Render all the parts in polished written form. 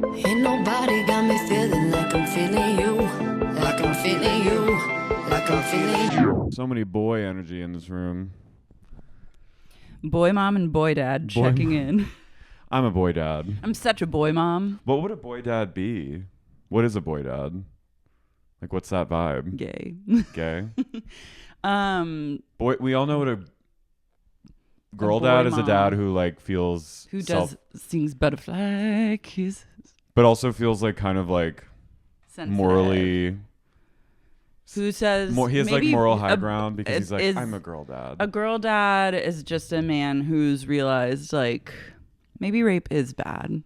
Ain't nobody got me feeling like I'm feeling you. Like I'm feeling you. Like I'm feeling you. So many boy energy in this room. Boy mom and boy dad checking in. I'm a boy dad. I'm such a boy mom. What would a boy dad be? What is a boy dad? Like, what's that vibe? Gay. Gay? Boy, we all know what a girl dad is. A dad who like feels sings butterfly kisses, but also feels like kind of like sensitive. Morally. Who says he has like moral high ground because he's like, I'm a girl dad. A girl dad is just a man who's realized like maybe rape is bad.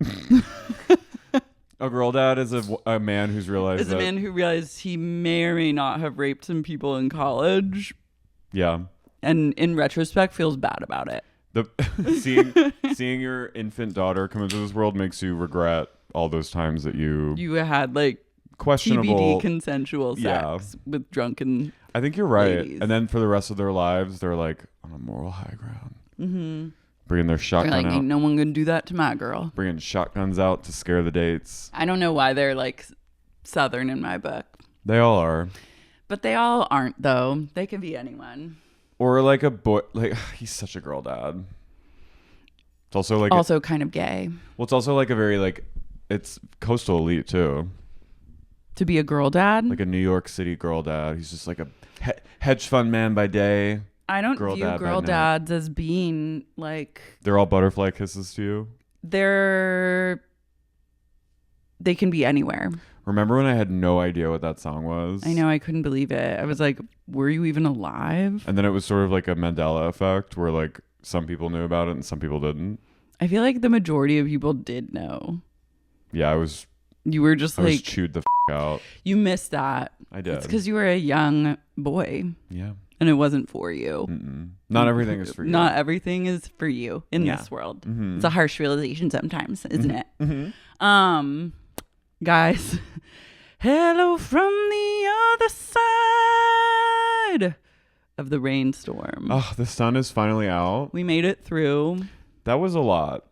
A girl dad is a man who's realized is a man who realized he may or may not have raped some people in college. Yeah. And in retrospect feels bad about it. Seeing your infant daughter come into this world makes you regret all those times that you had like questionable TBD consensual sex with drunken I think you're right. ladies. And then for the rest of their lives they're like on a moral high ground. Mm-hmm. Bringing their shotgun like, out. Ain't no one gonna do that to my girl. Bringing shotguns out to scare the dates. I don't know why they're like Southern in my book. They all are. But they all aren't though. They can be anyone. Or like a boy, like he's such a girl dad. It's also like kind of gay. Well, it's also like a very like it's coastal elite too. To be a girl dad? Like a New York City girl dad. He's just like a hedge fund man by day. I don't view girl dads as being like... They're all butterfly kisses to you? They can be anywhere. Remember when I had no idea what that song was? I know, I couldn't believe it. I was like, were you even alive? And then it was sort of like a Mandela effect where like some people knew about it and some people didn't. I feel like the majority of people did know. Yeah, I was... You were just like... I was chewed the out. You missed that. I did. It's because you were a young boy. Yeah. And it wasn't for you. Mm-mm. Not everything is for you. Not everything is for you in this world. Mm-hmm. It's a harsh realization sometimes, isn't it? Mm-hmm. Guys, hello from the other side of the rainstorm. Oh, the sun is finally out. We made it through. That was a lot.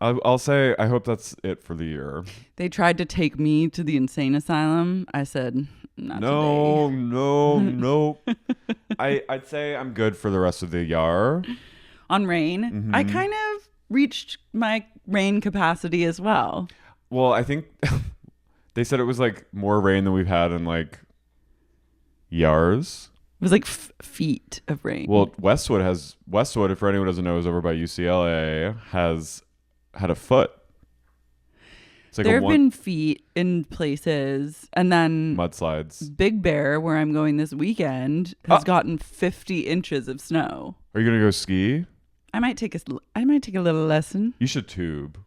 I'll say I hope that's it for the year. They tried to take me to the insane asylum. I said, not no, today. I'd say I'm good for the rest of the year. On rain? Mm-hmm. I kind of reached my rain capacity as well. Well, I think they said it was like more rain than we've had in like years. It was like feet of rain. Well, Westwood, if anyone doesn't know, is over by UCLA, has had a foot. Like there have been feet in places, and then mudslides. Big Bear, where I'm going this weekend, has gotten 50 inches of snow. Are you gonna go ski? I might take a little lesson. You should tube.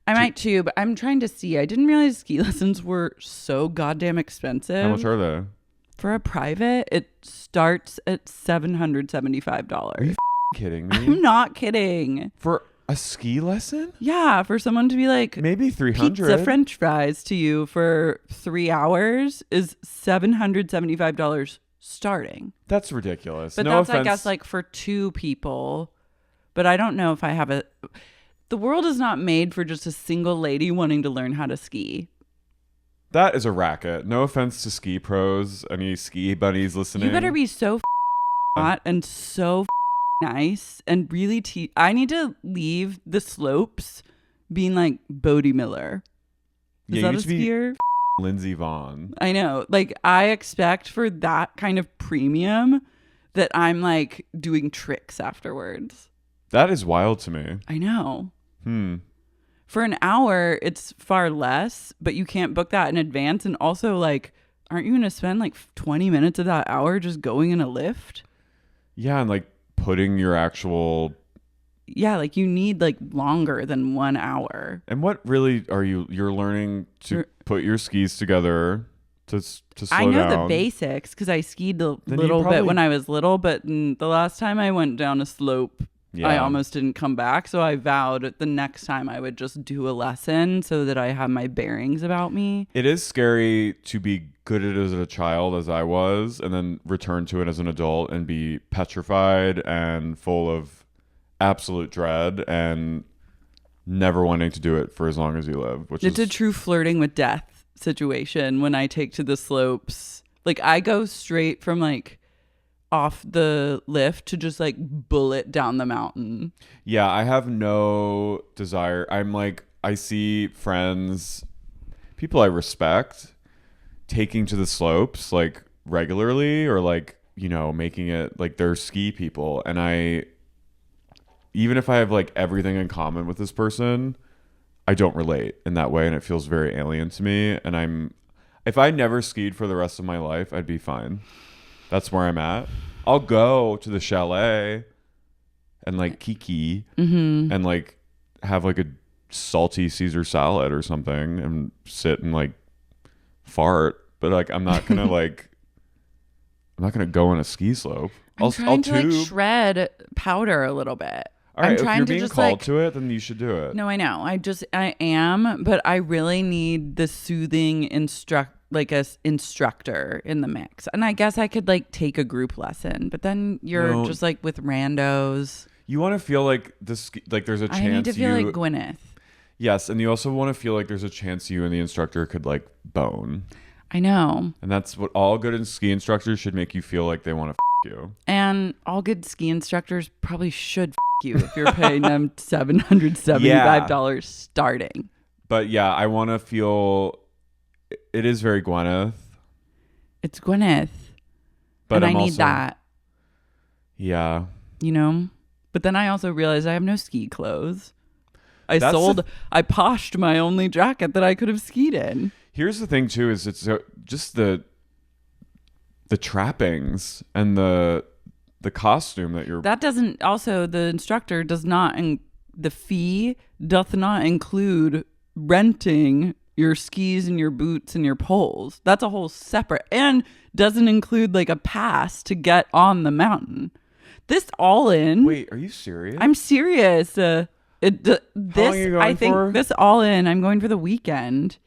I might tube. I'm trying to see. I didn't realize ski lessons were so goddamn expensive. How much are they? For a private, it starts at $775. Are you kidding me? I'm not kidding. For a ski lesson? Yeah, for someone to be like maybe 300 pizza French fries to you for 3 hours is $775 starting. That's ridiculous. But no that's offense. I guess like for 2 people. But I don't know if I have the world is not made for just a single lady wanting to learn how to ski. That is a racket. No offense to ski pros, any ski buddies listening. You better be so hot and so nice and really I need to leave the slopes being like Bodie Miller. Is that a skier? Lindsey Vonn. I know. Like I expect for that kind of premium that I'm like doing tricks afterwards. That is wild to me. I know. For an hour, it's far less, but you can't book that in advance. And also, like, aren't you going to spend like 20 minutes of that hour just going in a lift? Yeah, and like putting your actual... Yeah, like you need like longer than 1 hour. And what really are you're learning to put your skis together to slow down? I know the basics because I skied a little bit when I was little, but the last time I went down a slope, I almost didn't come back. So I vowed the next time I would just do a lesson so that I have my bearings about me. It is scary to be good at it as a child, as I was, and then return to it as an adult and be petrified and full of absolute dread and never wanting to do it for as long as you live, which it's is a true flirting with death situation when I take to the slopes. Like I go straight from like off the lift to just like bullet down the mountain. Yeah, I have no desire. I'm like, I see friends, people I respect, taking to the slopes like regularly, or like, you know, making it like they're ski people. And even if I have like everything in common with this person, I don't relate in that way. And it feels very alien to me. And if I never skied for the rest of my life, I'd be fine. That's where I'm at. I'll go to the chalet and like kiki and like have like a salty Caesar salad or something and sit and like fart. But like, I'm not gonna go on a ski slope. I'm trying to like shred powder a little bit. All right, I'm trying if you're to being just called like, to it, then you should do it. No, I know. I am, but I really need the soothing instructor in the mix. And I guess I could like take a group lesson, but then you're just like with randos. You want to feel like this, like there's a chance I need to feel like Gwyneth. Yes, and you also want to feel like there's a chance you and the instructor could like bone. I know. And that's what all good ski instructors should make you feel like they want to you. And all good ski instructors probably should you if you're paying them $775 starting. But yeah, I want to feel it is very Gwyneth. It's Gwyneth. But I need that. Yeah. You know? But then I also realized I have no ski clothes. I poshed my only jacket that I could have skied in. Here's the thing too, is it's just the trappings and the costume the instructor does not, the fee doth not include renting your skis and your boots and your poles. That's a whole separate, and doesn't include like a pass to get on the mountain. This all in. Wait, are you serious? I'm serious. How long are you going for? This all in, I'm going for the weekend.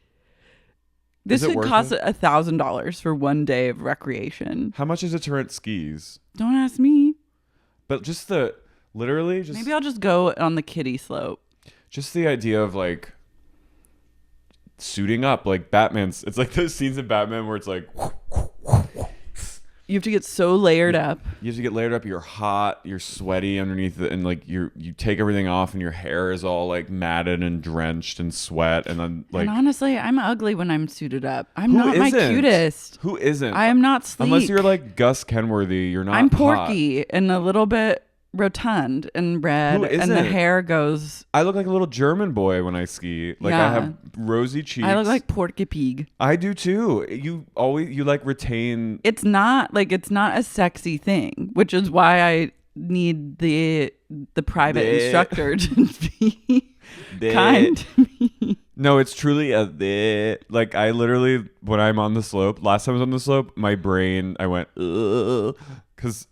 This would cost $1,000 for one day of recreation. How much is it to rent skis? Don't ask me. But just maybe I'll just go on the kiddie slope. Just the idea of like suiting up like Batman's. It's like those scenes in Batman where it's like you have to get so layered up. You have to get layered up. You're hot. You're sweaty underneath it, and like you take everything off, and your hair is all like matted and drenched in sweat. And then like, and honestly, I'm ugly when I'm suited up. I'm not my cutest. Who isn't? I am not sleek. Unless you're like Gus Kenworthy, you're not. I'm porky hot. And a little bit rotund and red, and the hair goes. I look like a little German boy when I ski. Like I have rosy cheeks. I look like Porky Pig. I do too. You like retain. It's not a sexy thing, which is why I need the private instructor to be kind to me. No, it's truly like I literally, when I'm on the slope, last time I was on the slope, my brain, I went because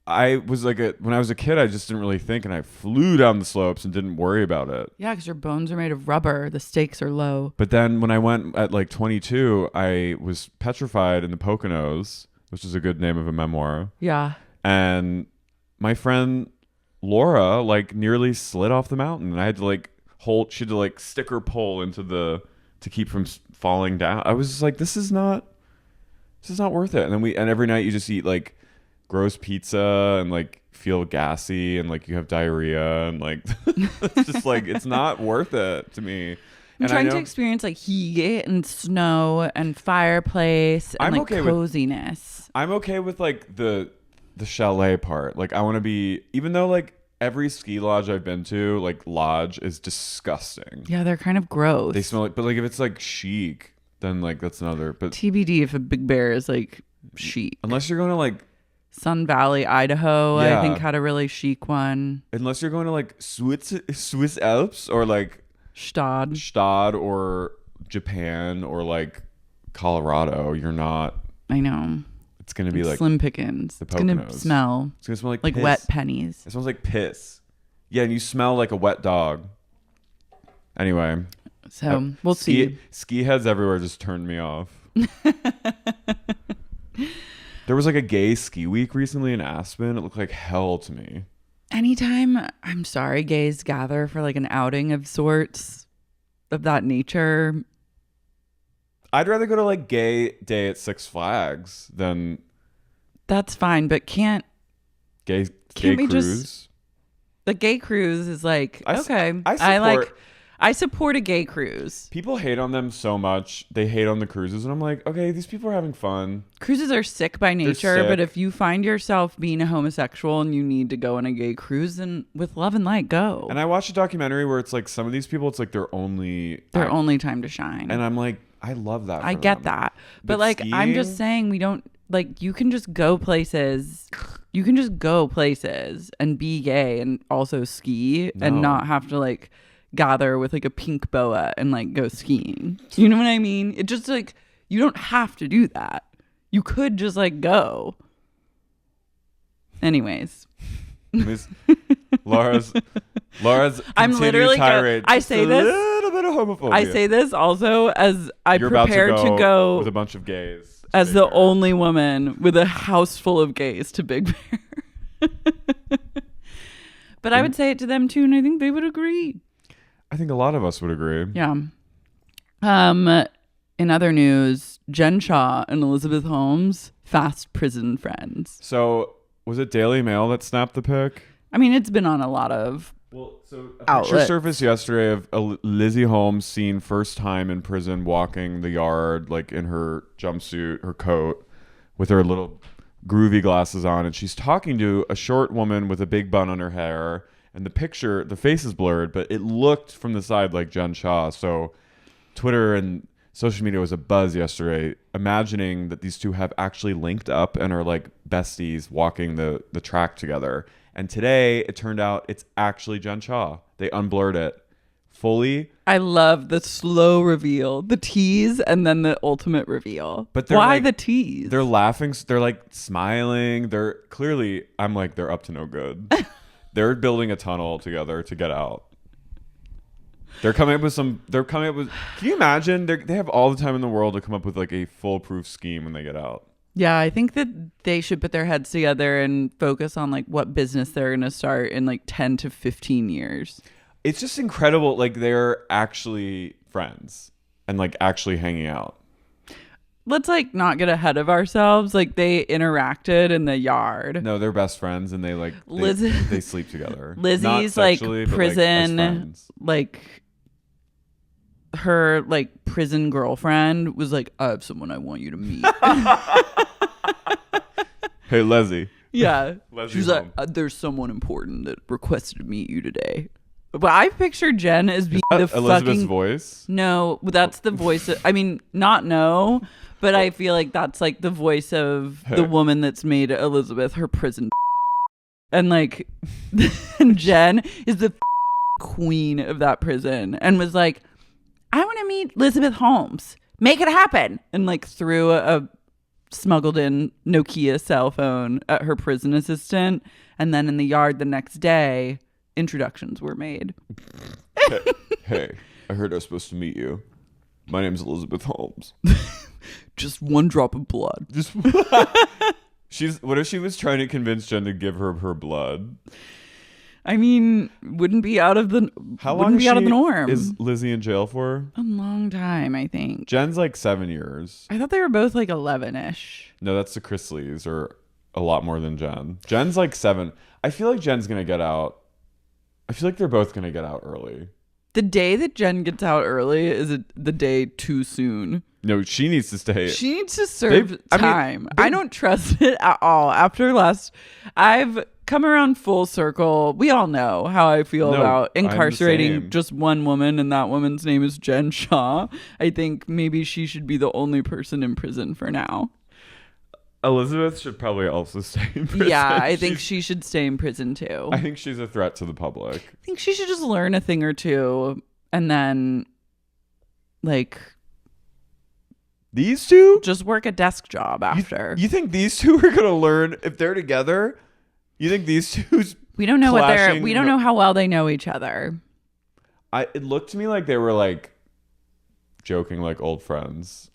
I was like when I was a kid, I just didn't really think, and I flew down the slopes and didn't worry about it. Yeah, because your bones are made of rubber. The stakes are low. But then when I went at like 22, I was petrified in the Poconos, which is a good name of a memoir. Yeah. And my friend Laura like nearly slid off the mountain, and I had to like she had to like stick her pole into to keep from falling down. I was just like, this is not worth it. And then every night you just eat like gross pizza and like feel gassy and like you have diarrhea and like it's just like it's not worth it to me. I'm trying to experience like heat and snow and fireplace and coziness. I'm okay with like the chalet part. Like I want to be, even though like every ski lodge I've been to, like lodge is disgusting. Yeah, they're kind of gross. They smell like, but like if it's like chic, then like that's another. But TBD if a Big Bear is like chic. Unless you're going to like Sun Valley, Idaho, I think had a really chic one. Unless you're going to like Swiss Alps or like Stad or Japan or like Colorado, you're not. I know. It's going to be like slim pickens. It's going to smell. It's going to smell like piss. Wet pennies. It smells like piss. Yeah, and you smell like a wet dog. Anyway. So we'll see. Ski heads everywhere just turned me off. There was like a gay ski week recently in Aspen. It looked like hell to me. anytime, I'm sorry, gays gather for like an outing of sorts of that nature. I'd rather go to like gay day at Six Flags than That's fine, but gay we cruise. The gay cruise is like, okay. I support a gay cruise. People hate on them so much. They hate on the cruises. And I'm like, okay, these people are having fun. Cruises are sick by nature. Sick. But if you find yourself being a homosexual and you need to go on a gay cruise, then with love and light, go. And I watched a documentary where it's like some of these people, it's like their only time to shine. And I'm like, I love that. I get that. But like, skiing? I'm just saying we don't, like, you can just go places. You can just go places and be gay and also ski and not have to like gather with like a pink boa and like go skiing. You know what I mean? It just like, you don't have to do that. You could just like go. Anyways. Laura's I'm literally tirade. I say this a little bit of homophobia. I say this also as You're prepare about to go with a bunch of gays as the only woman with a house full of gays to Big Bear. But I would say it to them too, and I think they would agree. I think a lot of us would agree. Yeah. In other news, Jen Shah and Elizabeth Holmes, fast prison friends. So was it Daily Mail that snapped the pic? I mean, it's been on a lot of a picture surfaced yesterday of Lizzie Holmes seen first time in prison walking the yard, like in her jumpsuit, her coat, with her little groovy glasses on, and she's talking to a short woman with a big bun on her hair. And the face is blurred, but it looked from the side like Jen Shah. So Twitter and social media was a buzz yesterday, imagining that these two have actually linked up and are like besties walking the track together. And today it turned out it's actually Jen Shah. They unblurred it fully. I love the slow reveal, the tease, and then the ultimate reveal. But why like, the tease? They're laughing. They're like smiling. They're clearly, I'm like, they're up to no good. They're building a tunnel together to get out. They're coming up with. Can you imagine? They have all the time in the world to come up with like a foolproof scheme when they get out. Yeah, I think that they should put their heads together and focus on like what business they're going to start in like 10 to 15 years. It's just incredible. Like they're actually friends and like actually hanging out. Let's like not get ahead of ourselves. Like they interacted in the yard. No, they're best friends and they like they sleep together. Lizzie's like prison, like her like prison girlfriend was like, I have someone I want you to meet. Hey, Leslie. Yeah. She's like, there's someone important that requested to meet you today. But I picture Jen as being the Elizabeth's voice. No, that's the voice. But I feel like that's like the voice of the woman that's made Elizabeth her prison. And like, and Jen is the queen of that prison and was like, I want to meet Elizabeth Holmes. Make it happen. And like threw a smuggled in Nokia cell phone at her prison assistant. And then in the yard the next day, introductions were made. Hey, I heard I was supposed to meet you. My name's Elizabeth Holmes. Just one drop of blood. What if she was trying to convince Jen to give her blood? I mean, wouldn't be out of the norm. Is Lizzie in jail for? A long time, I think. Jen's like 7 years. I thought they were both like 11-ish. No, that's the Chrisleys, or a lot more than Jen. Jen's like 7. I feel like Jen's gonna get out. I feel like they're both gonna get out early. The day that Jen gets out early is the day too soon. No, she needs to stay. She needs to serve time. I don't trust it at all. I've come around full circle. We all know how I feel about incarcerating just one woman, and that woman's name is Jen Shah. I think maybe she should be the only person in prison for now. Elizabeth should probably also stay in prison. Yeah, I think she should stay in prison too. I think she's a threat to the public. I think she should just learn a thing or two and then, like, these two? Just work a desk job after. You think these two are going to learn if they're together? You think these two? We don't know we don't know how well they know each other. It looked to me like they were like joking like old friends.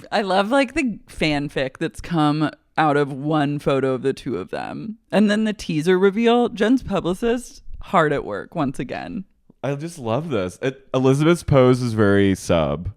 I love like the fanfic that's come out of one photo of the two of them. And then the teaser reveal, Jen's publicist, hard at work once again. I just love this. Elizabeth's pose is very sub.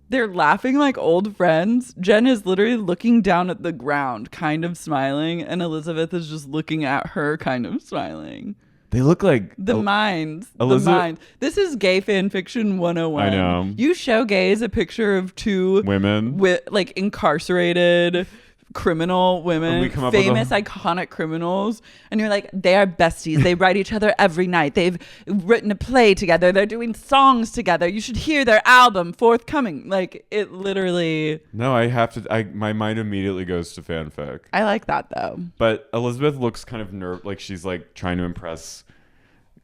They're laughing like old friends. Jen is literally looking down at the ground, kind of smiling, and Elizabeth is just looking at her, kind of smiling. They look like the minds. Elizabeth. The mind. This is gay fan fiction 101. I know. You show gays a picture of two women with like incarcerated criminal women, famous iconic criminals, and you're like, they are besties. They write each other every night. They've written a play together. They're doing songs together. You should hear their album forthcoming. Like, it literally. No, I have to. My mind immediately goes to fanfic. I like that though. But Elizabeth looks kind of like she's like trying to impress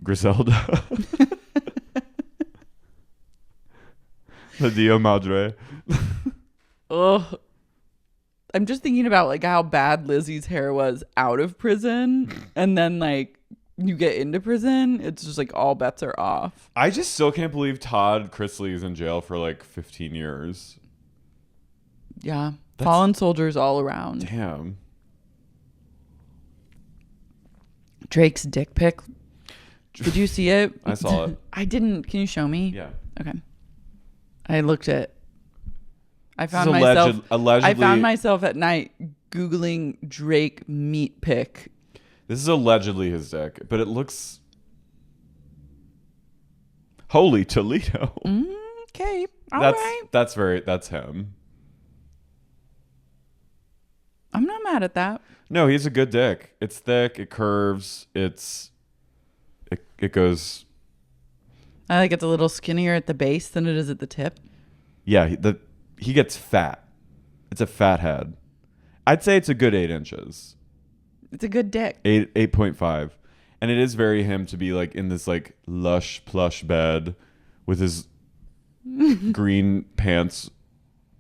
Griselda. The Dio Madre. Oh. I'm just thinking about like how bad Lizzie's hair was out of prison, and then like you get into prison, it's just like all bets are off. I just still can't believe Todd Chrisley is in jail for like 15 years. Yeah. Fallen soldiers all around. Damn. Drake's dick pic. Did you see it? I saw it. I didn't. Can you show me? Yeah. Okay. I looked at. I found myself at night Googling Drake meat pic. This is allegedly his dick, but it looks. Holy Toledo. Okay. That's right. That's him. I'm not mad at that. No, he's a good dick. It's thick. It curves. It goes. I like it's a little skinnier at the base than it is at the tip. Yeah, he gets fat. It's a fat head. I'd say it's a good 8 inches. It's a good dick. 8.5. And it is very him to be like in this like lush plush bed with his green pants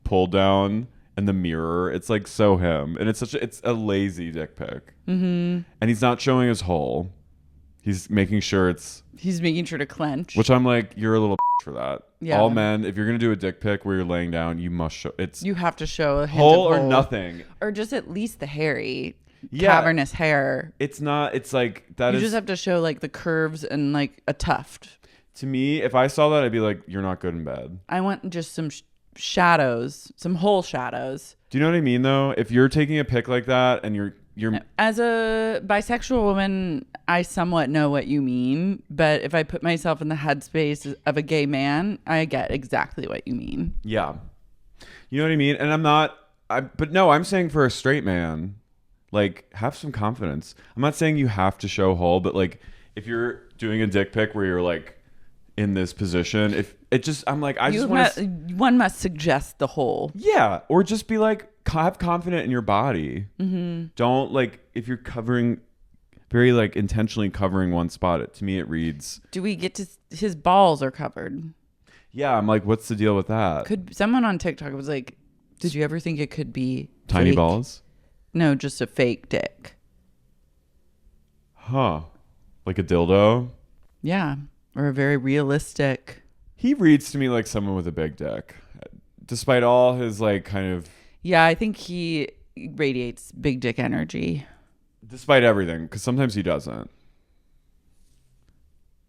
pulled down and the mirror. It's like so him. And it's a lazy dick pic. Mm-hmm. And he's not showing his hole. He's making sure to clench. Which I'm like, you're a little for that. Yeah. All men, if you're gonna do a dick pic where you're laying down, you must show you have to show a hole or nothing. Or just at least the hairy cavernous hair. It's not, it's like that. You just have to show like the curves and like a tuft. To me, if I saw that, I'd be like, you're not good in bed. I want just some shadows, some whole shadows. Do you know what I mean though? If you're taking a pic like that and you're as a bisexual woman, I somewhat know what you mean, but if I put myself in the headspace of a gay man, I get exactly what you mean. Yeah. You know what I mean? And I'm saying for a straight man, like, have some confidence. I'm not saying you have to show hole, but like if you're doing a dick pic where you're like in this position, if it just, I'm like, one must suggest the hole. Yeah. Or just be like, have confidence in your body. Mm-hmm. Don't like, if you're covering very like intentionally covering one spot, to me it reads, do we get to his balls are covered? Yeah. I'm like, what's the deal with that? Could someone on TikTok was like, did you ever think it could be tiny fake? Balls? No, just a fake dick. Huh. Like a dildo? Yeah. Or a very realistic. He reads to me like someone with a big dick. Despite all his like kind of. Yeah, I think he radiates big dick energy. Despite everything, because sometimes he doesn't.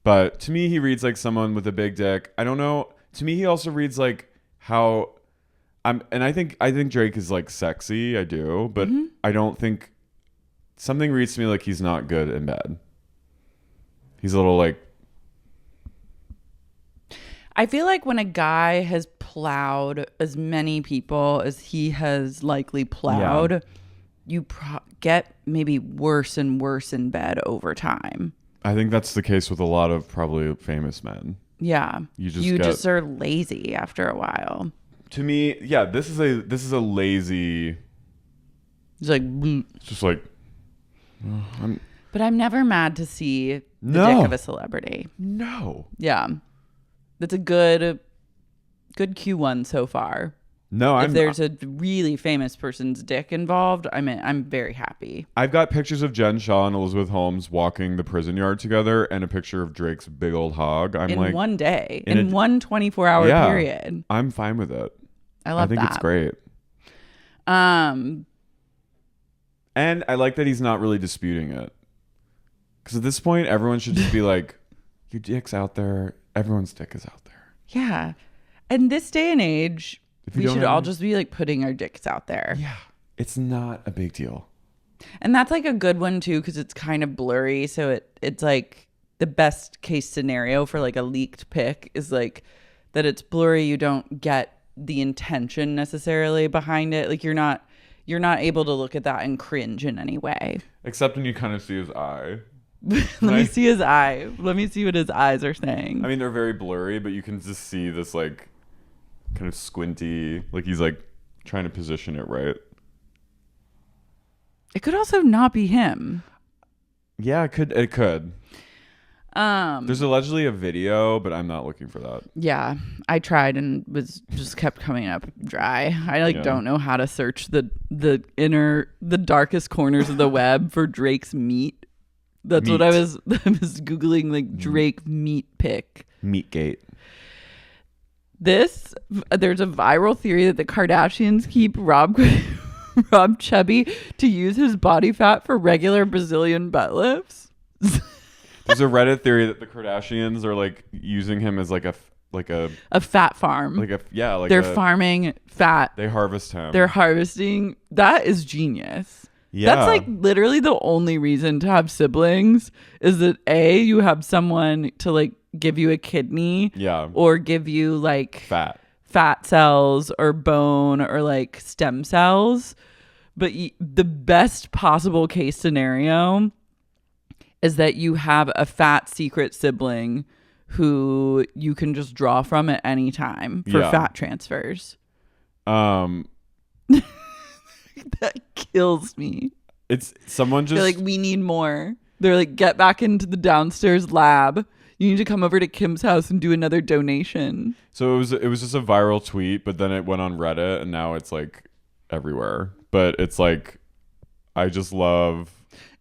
But to me, he reads like someone with a big dick. I don't know. To me, he also reads like how and I think Drake is like sexy. I do, but I don't think something reads to me like he's not good in bed. He's a little like. I feel like when a guy has plowed as many people as he has likely plowed, you get maybe worse and worse in bed over time. I think that's the case with a lot of probably famous men. Yeah. You just are lazy after a while. To me, yeah, this is a lazy. It's like. It's just like. But I'm never mad to see the dick of a celebrity. No. Yeah. That's a good Q1 so far. No, if there's a really famous person's dick involved, I'm very happy. I've got pictures of Jen Shah and Elizabeth Holmes walking the prison yard together, and a picture of Drake's big old hog. In one day, in one 24-hour period. I'm fine with it. I think it's great. And I like that he's not really disputing it. Because at this point, everyone should just be like, your dick's out there. Everyone's dick is out there. Yeah. And this day and age, we should all just be like putting our dicks out there. Yeah. It's not a big deal. And that's like a good one too, because it's kind of blurry. So it's like the best case scenario for like a leaked pic is like that it's blurry. You don't get the intention necessarily behind it. Like you're not able to look at that and cringe in any way. Except when you kind of see his eye. Let me see his eye. Let me see what his eyes are saying. I mean, they're very blurry, but you can just see this like kind of squinty, like he's like trying to position it right. It could also not be him. Yeah, it could. There's allegedly a video, but I'm not looking for that. Yeah, I tried and was just kept coming up dry. I don't know how to search the darkest corners of the web for Drake's meat. That's what I was Googling, like Drake meat pic. Meatgate. There's a viral theory that the Kardashians keep Rob Chubby to use his body fat for regular Brazilian butt lifts. There's a Reddit theory that the Kardashians are like using him as like a fat farm. They're farming fat. They harvest him. They're harvesting. That is genius. Yeah. That's like literally the only reason to have siblings is that you have someone to like give you a kidney, or give you like fat cells or bone or like stem cells. But the best possible case scenario is that you have a fat secret sibling who you can just draw from at any time for fat transfers. That kills me. It's someone just... They're like, we need more. They're like, get back into the downstairs lab. You need to come over to Kim's house and do another donation. So it was just a viral tweet, but then it went on Reddit and now it's like everywhere. But it's like, I just love...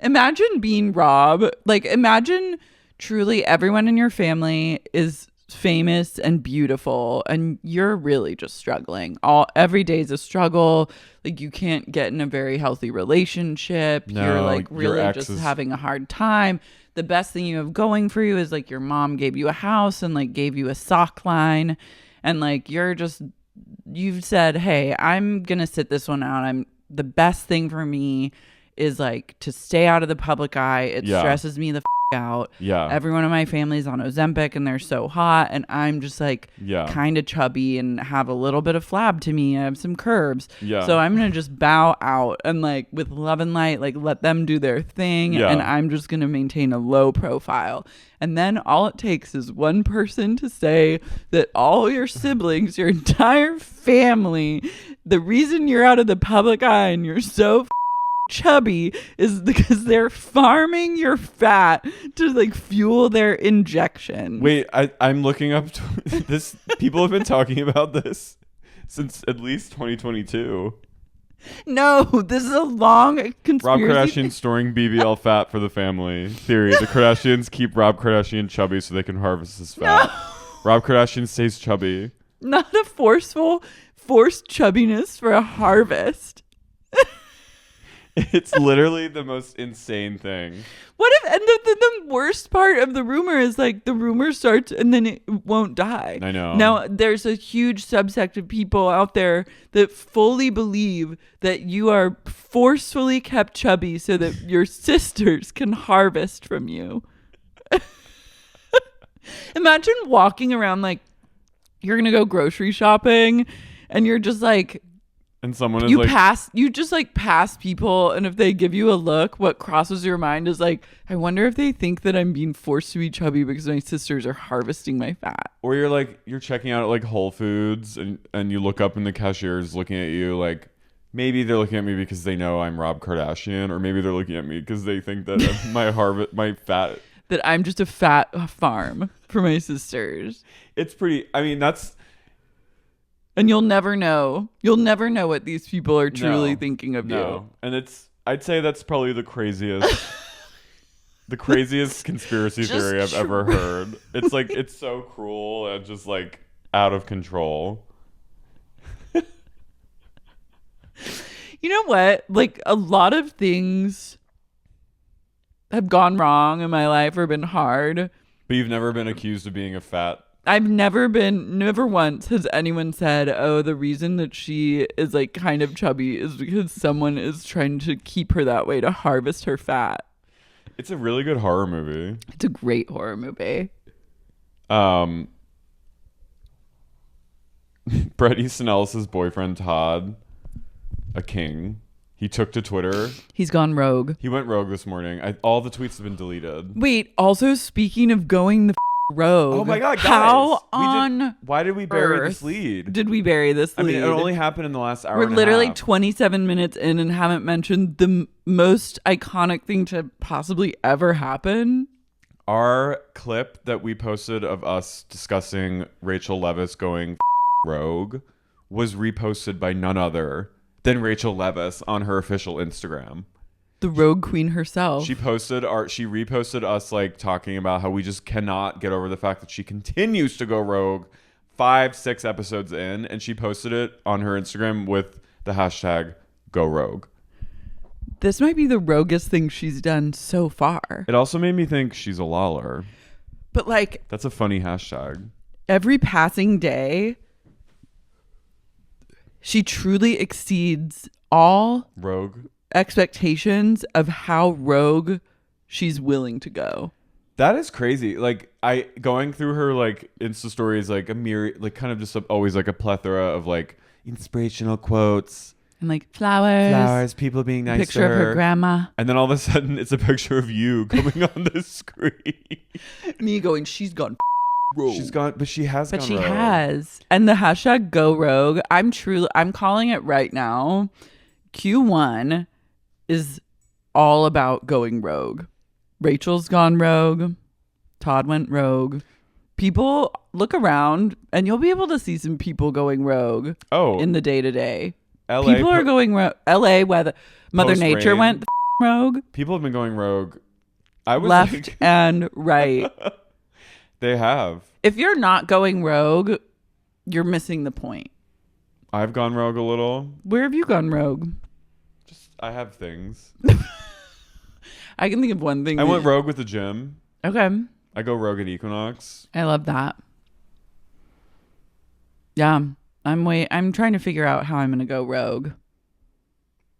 Imagine being Rob. Like, imagine truly everyone in your family is famous and beautiful and you're really just struggling. Every day is a struggle. Like, you can't get in a very healthy relationship. You're like really just having a hard time. The best thing you have going for you is like your mom gave you a house and like gave you a sock line, and like you've said, hey, I'm gonna sit this one out. The best thing for me is like to stay out of the public eye. It stresses me the out. Yeah. Everyone in my family's on Ozempic and they're so hot, and I'm just like kind of chubby and have a little bit of flab to me. I have some curves. Yeah. So I'm gonna just bow out and like with love and light, like let them do their thing, and I'm just gonna maintain a low profile. And then all it takes is one person to say that all your siblings, your entire family, the reason you're out of the public eye and you're so chubby is because they're farming your fat to like fuel their injection. Wait, I'm looking up this. People have been talking about this since at least 2022. No, this is a long conspiracy. Rob Kardashian storing BBL fat for the family theory. The Kardashians keep Rob Kardashian chubby so they can harvest his fat. No. Rob Kardashian stays chubby. Not a forced chubbiness for a harvest. It's literally the most insane thing. What if, and the worst part of the rumor is like the rumor starts and then it won't die. I know. Now there's a huge subsect of people out there that fully believe that you are forcefully kept chubby so that your sisters can harvest from you. Imagine walking around like you're going to go grocery shopping and you're just like, and someone is you just like pass people, and if they give you a look, what crosses your mind is like, I wonder if they think that I'm being forced to be chubby because my sisters are harvesting my fat. Or you're checking out at like Whole Foods and you look up and the cashier's looking at you like, maybe they're looking at me because they know I'm Rob Kardashian, or maybe they're looking at me because they think that my fat, that I'm just a fat farm for my sisters. It's pretty, I mean, that's... And you'll never know. You'll never know what these people are truly thinking of you. And I'd say that's probably the craziest conspiracy theory I've ever heard. It's like, it's so cruel and just like out of control. You know what? Like, a lot of things have gone wrong in my life or been hard. But you've never been accused of being a fat. Never once has anyone said, oh, the reason that she is like kind of chubby is because someone is trying to keep her that way to harvest her fat. It's a really good horror movie. It's a great horror movie. Bret Easton Ellis's boyfriend, Todd, a king. He took to Twitter. He's gone rogue. He went rogue this morning. All the tweets have been deleted. Wait, also speaking of going the rogue. Oh my God, guys. Why did we bury this lead? Did we bury this lead? I mean, it only happened in the last hour We're and a literally half. 27 minutes in and haven't mentioned the most iconic thing to possibly ever happen. Our clip that we posted of us discussing Rachel Leviss going rogue was reposted by none other than Rachel Leviss on her official Instagram. The rogue queen herself. She reposted us like talking about how we just cannot get over the fact that she continues to go rogue 5-6 episodes in, and she posted it on her Instagram with the hashtag go rogue. This might be the roguest thing she's done so far. It also made me think she's a Lala. But like, that's a funny hashtag. Every passing day, she truly exceeds all rogue expectations of how rogue she's willing to go. That is crazy. Like, I going through her like Insta stories, like a myriad, like kind of just always like a plethora of like inspirational quotes and like flowers, people being nice picture to of her grandma, and then all of a sudden it's a picture of you coming on the screen. Me going, she's gone rogue. She's gone, but she has. But gone she rogue. has, and the hashtag go rogue. I'm calling it right now. Q1 is all about going rogue. Rachel's gone rogue. Todd went rogue. People look around and you'll be able to see some people going rogue. Oh, in the day to day, people are going rogue. LA, where Mother Nature went rogue. People have been going rogue. I was left and right. They have. If you're not going rogue, you're missing the point. I've gone rogue a little. Where have you gone rogue? I have things. I can think of one thing. I went rogue with the gym. Okay. I go rogue at Equinox. I love that. Yeah. I'm trying to figure out how I'm going to go rogue.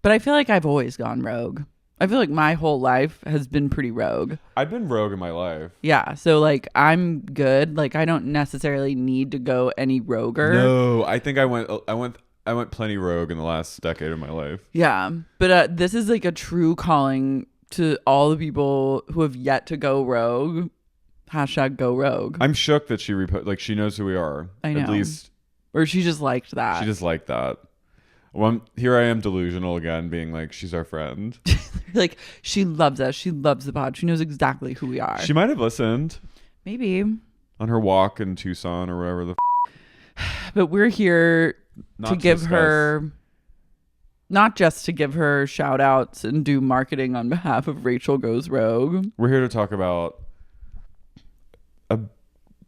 But I feel like I've always gone rogue. I feel like my whole life has been pretty rogue. I've been rogue in my life. Yeah. So like I'm good. Like I don't necessarily need to go any roguer. No, I think I went plenty rogue in the last decade of my life. Yeah. But this is like a true calling to all the people who have yet to go rogue. Hashtag go rogue. I'm shook that she knows who we are. I know. At least. Or she just liked that. She just liked that. Well, here I am delusional again, being like, she's our friend. Like, she loves us. She loves the pod. She knows exactly who we are. She might have listened. Maybe. On her walk in Tucson or wherever the But we're here to give her, not just to give her shout outs and do marketing on behalf of Rachel Goes Rogue. We're here to talk about a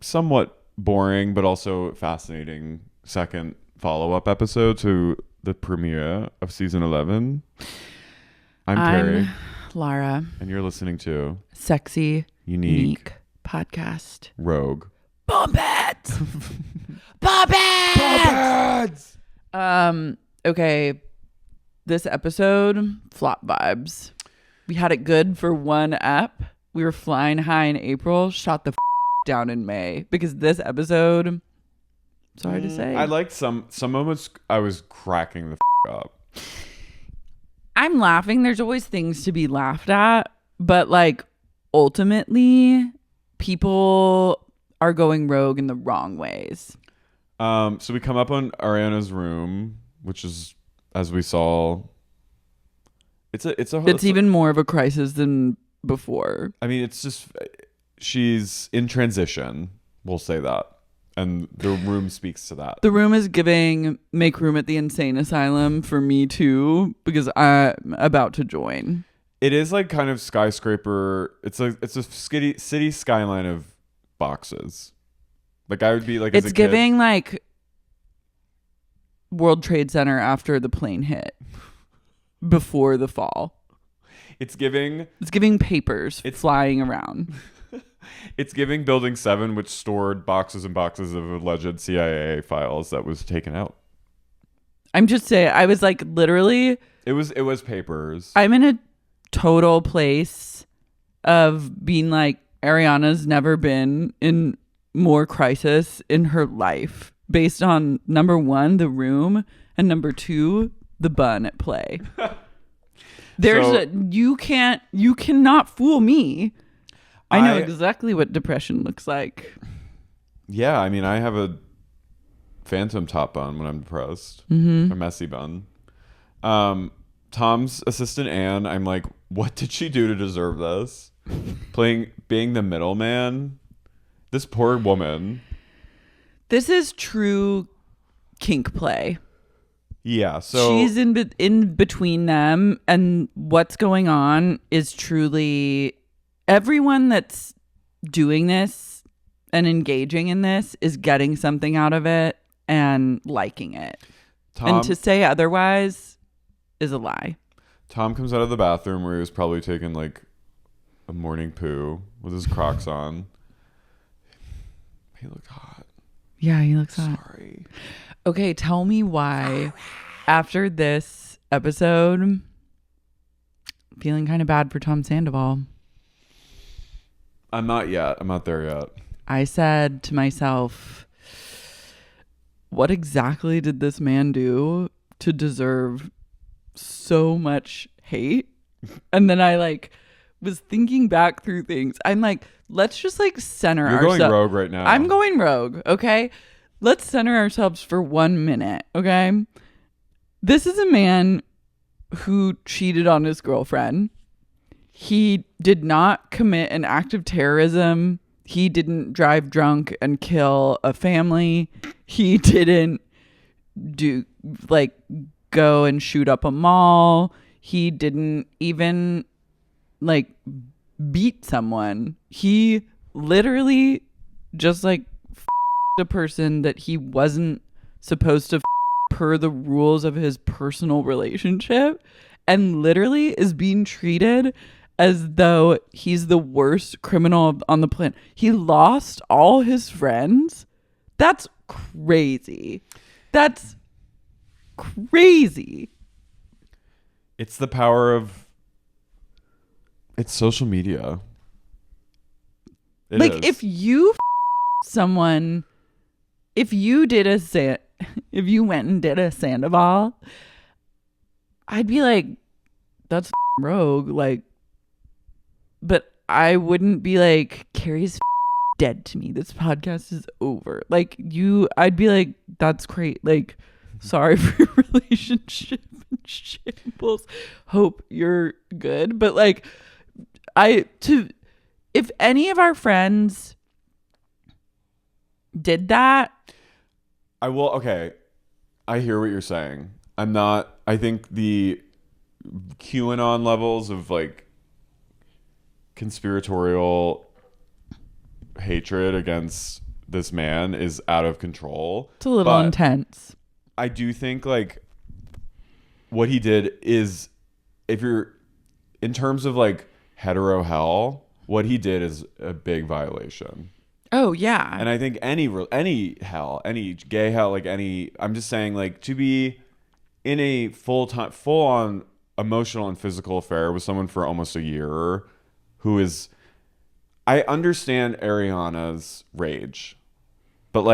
somewhat boring but also fascinating second follow-up episode to the premiere of season 11. I'm Carey. Lara. And you're listening to Sexy Unique Podcast. Rogue. Pumpheads! Pumpheads! Okay. This episode, flop vibes. We had it good for one ep. We were flying high in April, shot the down in May. Because this episode, sorry to say. I liked some moments I was cracking the up. I'm laughing. There's always things to be laughed at. But like, ultimately, people are going rogue in the wrong ways. So we come up on Ariana's room, which is, as we saw, it's even more of a crisis than before. I mean, it's just she's in transition. We'll say that, and the room speaks to that. The room is giving make room at the insane asylum for me too, because I'm about to join. It is like kind of skyscraper. It's a city skyline of boxes. Like I would be like, it's giving like World Trade Center after the plane hit. before the fall. It's giving papers flying around. It's giving Building 7, which stored boxes and boxes of alleged CIA files that was taken out. I'm just saying, I was like, literally. It was papers. I'm in a total place of being like, Ariana's never been in more crisis in her life based on number 1, the room, and number 2, the bun at play. You cannot fool me. I know exactly what depression looks like. Yeah, I mean, I have a phantom top bun when I'm depressed. A messy bun. Tom's assistant Anne, I'm like, what did she do to deserve this? Being the middleman. This poor woman. This is true kink play. Yeah, so she's in between them, and what's going on is truly everyone that's doing this and engaging in this is getting something out of it and liking it. And to say otherwise is a lie. Tom comes out of the bathroom where he was probably taking like a morning poo with his Crocs on. He looked hot. Yeah, he looks hot. Sorry. Okay, tell me why after this episode, I'm feeling kind of bad for Tom Sandoval. I'm not there yet. I said to myself, what exactly did this man do to deserve so much hate? And then I was thinking back through things. I'm like, let's just center ourselves. You're going rogue right now. I'm going rogue. Okay. Let's center ourselves for 1 minute. Okay. This is a man who cheated on his girlfriend. He did not commit an act of terrorism. He didn't drive drunk and kill a family. He didn't go and shoot up a mall. He didn't even beat someone. He literally just a person that he wasn't supposed to per the rules of his personal relationship, and literally is being treated as though he's the worst criminal on the planet. He lost all his friends. That's crazy. That's crazy. It's the power of it's social media. It is. If you someone, if you went and did a Sandoval, I'd be like, that's rogue. But I wouldn't be like, Carrie's dead to me. This podcast is over. I'd be like, that's great. Sorry for your relationship in shambles. Hope you're good. But if any of our friends did that, I will. Okay. I hear what you're saying. I think the QAnon levels of conspiratorial hatred against this man is out of control. It's a little intense. I do think what he did is, if you're in terms of hetero hell, what he did is a big violation. Oh yeah. And I think any hell, any gay hell, I'm just saying to be in a full on emotional and physical affair with someone for almost a year who is, I understand Ariana's rage, but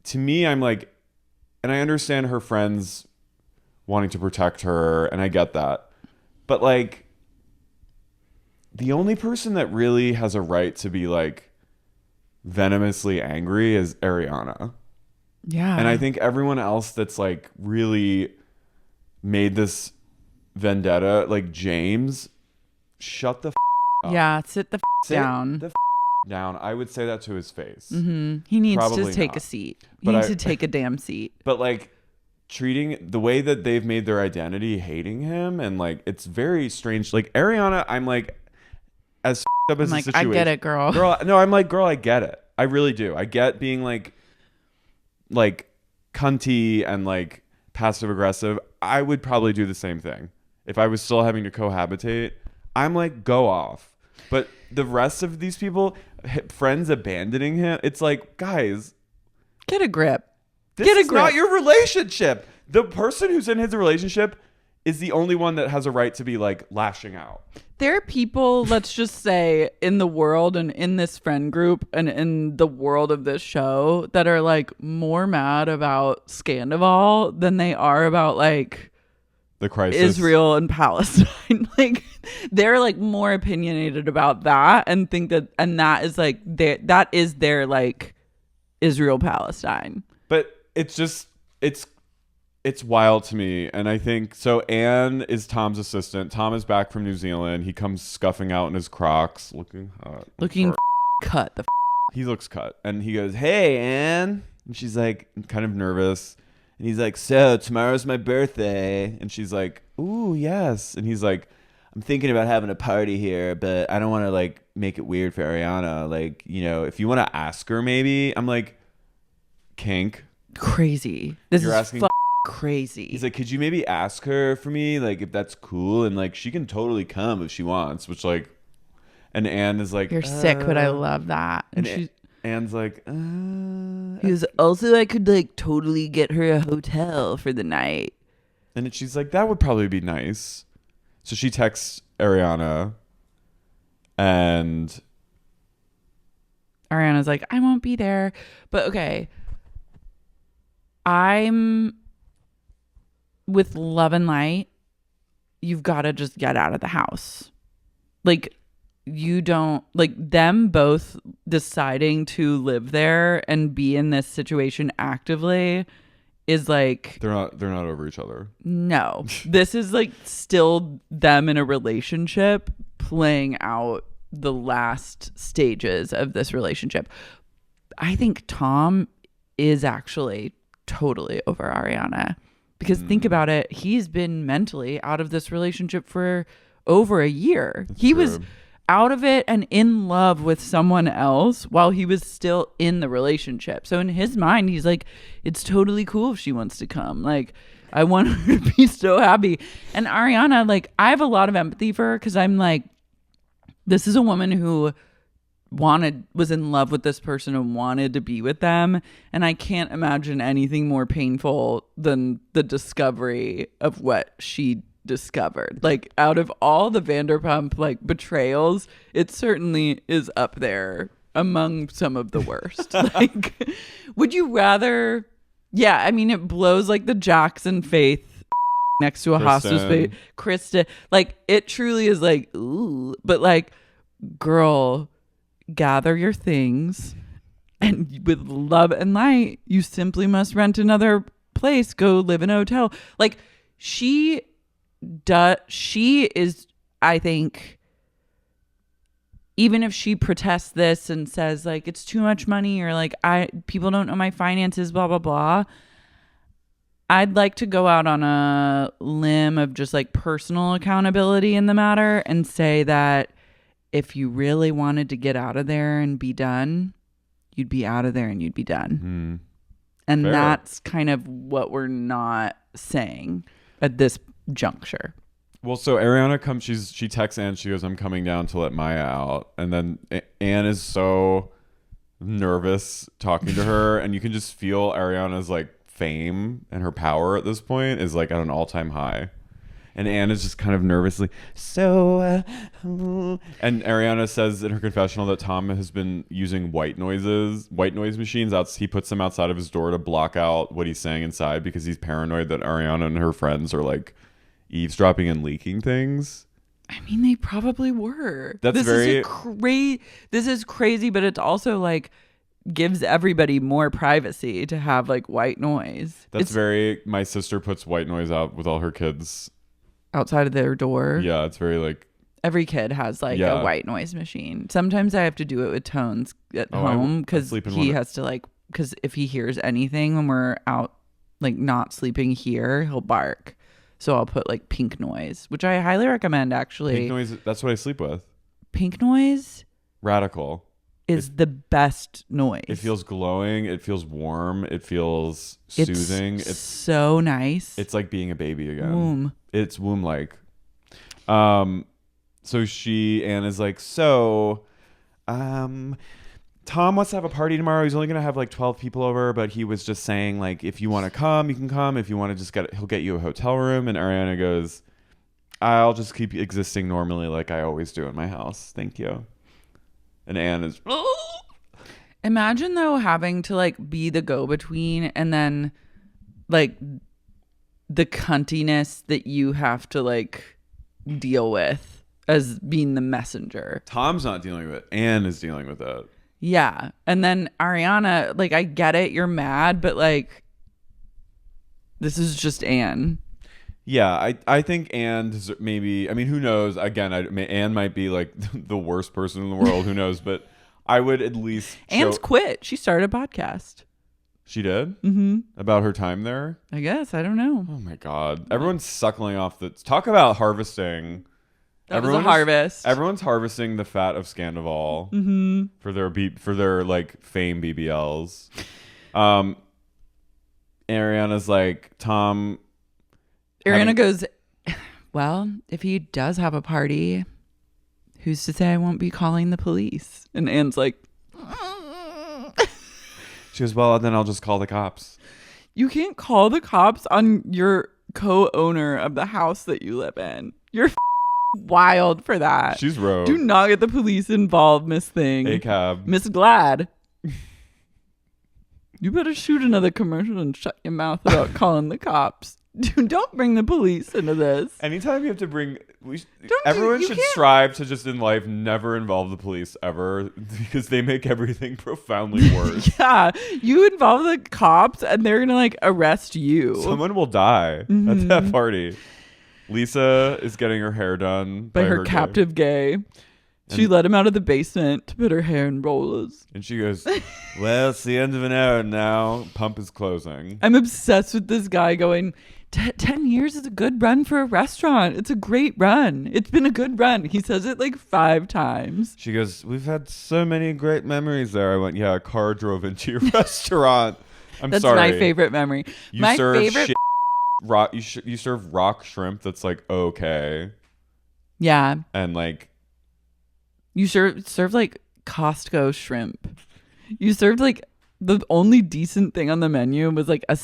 to me, I'm and I understand her friends wanting to protect her, and I get that. But the only person that really has a right to be venomously angry is Ariana. Yeah. And I think everyone else that's really made this vendetta, James, shut the up. Yeah, sit the down. Sit the down. I would say that to his face. Mm-hmm. He needs Probably to take not. a seat. He needs to take a damn seat. But treating the way that they've made their identity hating him, and it's very strange. Ariana, I'm as up as the situation. I get it, girl. No, I'm girl, I get it. I really do. I get being cunty and passive aggressive. I would probably do the same thing. if I was still having to cohabitate, I'm like, go off. But the rest of these people, friends abandoning him, it's like, guys, get a grip. This is not your relationship. The person who's in his relationship is the only one that has a right to be like lashing out. There are people, let's just say, in the world and in this friend group and in the world of this show that are like more mad about Scandoval than they are about like the crisis, Israel and Palestine. Like they're like more opinionated about that and think that, and that is like that is their like Israel Palestine. But it's just it's wild to me. And I think so. Anne is Tom's assistant. Tom is back from New Zealand. He comes scuffing out in his Crocs, looking hot, cut the he looks cut, and he goes, "Hey, Anne," and she's like kind of nervous. And he's like, "So tomorrow's my birthday," and she's like, "Ooh, yes." And he's like, "I'm thinking about having a party here, but I don't want to like make it weird for Ariana. Like, you know, if you want to ask her, maybe." I'm like, kink, crazy. This You're is asking. Crazy. He's like, "Could you maybe ask her for me, like if that's cool, and like she can totally come if she wants." Which like, and Anne is like, "You're sick, but I love that." And Anne's like, he was also, "I could like totally get her a hotel for the night." And she's like, "That would probably be nice." So she texts Ariana, and Ariana's like, "I won't be there." But okay, I'm with love and light. You've got to just get out of the house. Like, you don't like them both deciding to live there and be in this situation actively is like, they're not over each other. No, this is like still them in a relationship playing out the last stages of this relationship. I think Tom is actually totally over Ariana because think about it. He's been mentally out of this relationship for over a year. He was out of it and in love with someone else while he was still in the relationship. So in his mind, he's like, it's totally cool if she wants to come. Like, I want her to be so happy. And Ariana, like, I have a lot of empathy for her because I'm like, this is a woman who was in love with this person and wanted to be with them, and I can't imagine anything more painful than the discovery of what she discovered. Like, out of all the Vanderpump like betrayals, it certainly is up there among some of the worst. Like, would you rather? Yeah, I mean, it blows like the Jackson Faith next to a hostage face. Kristen, like, it truly is like, ooh, but like, girl, gather your things, and with love and light, you simply must rent another place, go live in a hotel. Like, she is, I think, even if she protests this and says like it's too much money or like people don't know my finances, blah blah blah, I'd like to go out on a limb of just like personal accountability in the matter and say that if you really wanted to get out of there and be done, you'd be out of there and you'd be done. And Fair. That's kind of what we're not saying at this juncture. Well, so Ariana comes, she texts Anne, she goes, "I'm coming down to let Maya out." And then Anne is so nervous talking to her, and you can just feel Ariana's like fame and her power at this point is like at an all-time high. And Anne is just kind of nervously, and Ariana says in her confessional that Tom has been using white noise machines. He puts them outside of his door to block out what he's saying inside because he's paranoid that Ariana and her friends are like eavesdropping and leaking things. I mean, they probably were. This is crazy, but it's also like gives everybody more privacy to have like white noise. My sister puts white noise out with all her kids outside of their door. Yeah, it's very like every kid has like a white noise machine. Sometimes I have to do it with Tones at home because he has to like, because if he hears anything when we're out like not sleeping here, he'll bark. So I'll put like pink noise, which I highly recommend actually. Pink noise, that's what I sleep with. Pink noise? Radical. Is the best noise. It feels glowing. It feels warm. It feels soothing. It's so nice. It's like being a baby again. It's womb-like. So Anna's like, Tom wants to have a party tomorrow. He's only going to have like 12 people over, but he was just saying like, if you want to come, you can come. If you want to just he'll get you a hotel room. And Ariana goes, I'll just keep existing normally like I always do in my house. Thank you. And Anne is... Imagine though having to like be the go-between and then like the cuntiness that you have to like deal with as being the messenger. Tom's not dealing with it. Anne is dealing with it. Yeah. And then Ariana, like, I get it. You're mad, but like, this is just Anne. Yeah. I think Anne maybe, I mean, who knows? Again, Anne might be like the worst person in the world. Who knows? But I would at least. Anne's quit. She started a podcast. She did? Mm-hmm. About her time there? I guess. I don't know. Oh my God. Everyone's suckling off talk about harvesting. That was a harvest. Everyone's harvesting the fat of Scandoval for their like fame BBLs. Ariana's like, Tom. Ariana goes, well, if he does have a party, who's to say I won't be calling the police? And Anne's like, she goes, well, then I'll just call the cops. You can't call the cops on your co-owner of the house that you live in. You're wild for that. She's rogue. Do not get the police involved, Miss Thing. A-cab. Miss Glad. You better shoot another commercial and shut your mouth about calling the cops. Don't bring the police into this. Anytime you have to bring... everyone should strive to just in life never involve the police ever, because they make everything profoundly worse. Yeah. You involve the cops and they're going to like arrest you. Someone will die at that party. Lisa is getting her hair done by her captive gay. She let him out of the basement to put her hair in rollers. And she goes, well, it's the end of an era now. Pump is closing. I'm obsessed with this guy going, 10 years is a good run for a restaurant. It's a great run. It's been a good run. He says it like 5 times. She goes, we've had so many great memories there. I went, yeah, a car drove into your restaurant. That's sorry. my favorite memory. You serve rock shrimp that's like okay. Yeah. And like you serve like Costco shrimp. You served like the only decent thing on the menu was like a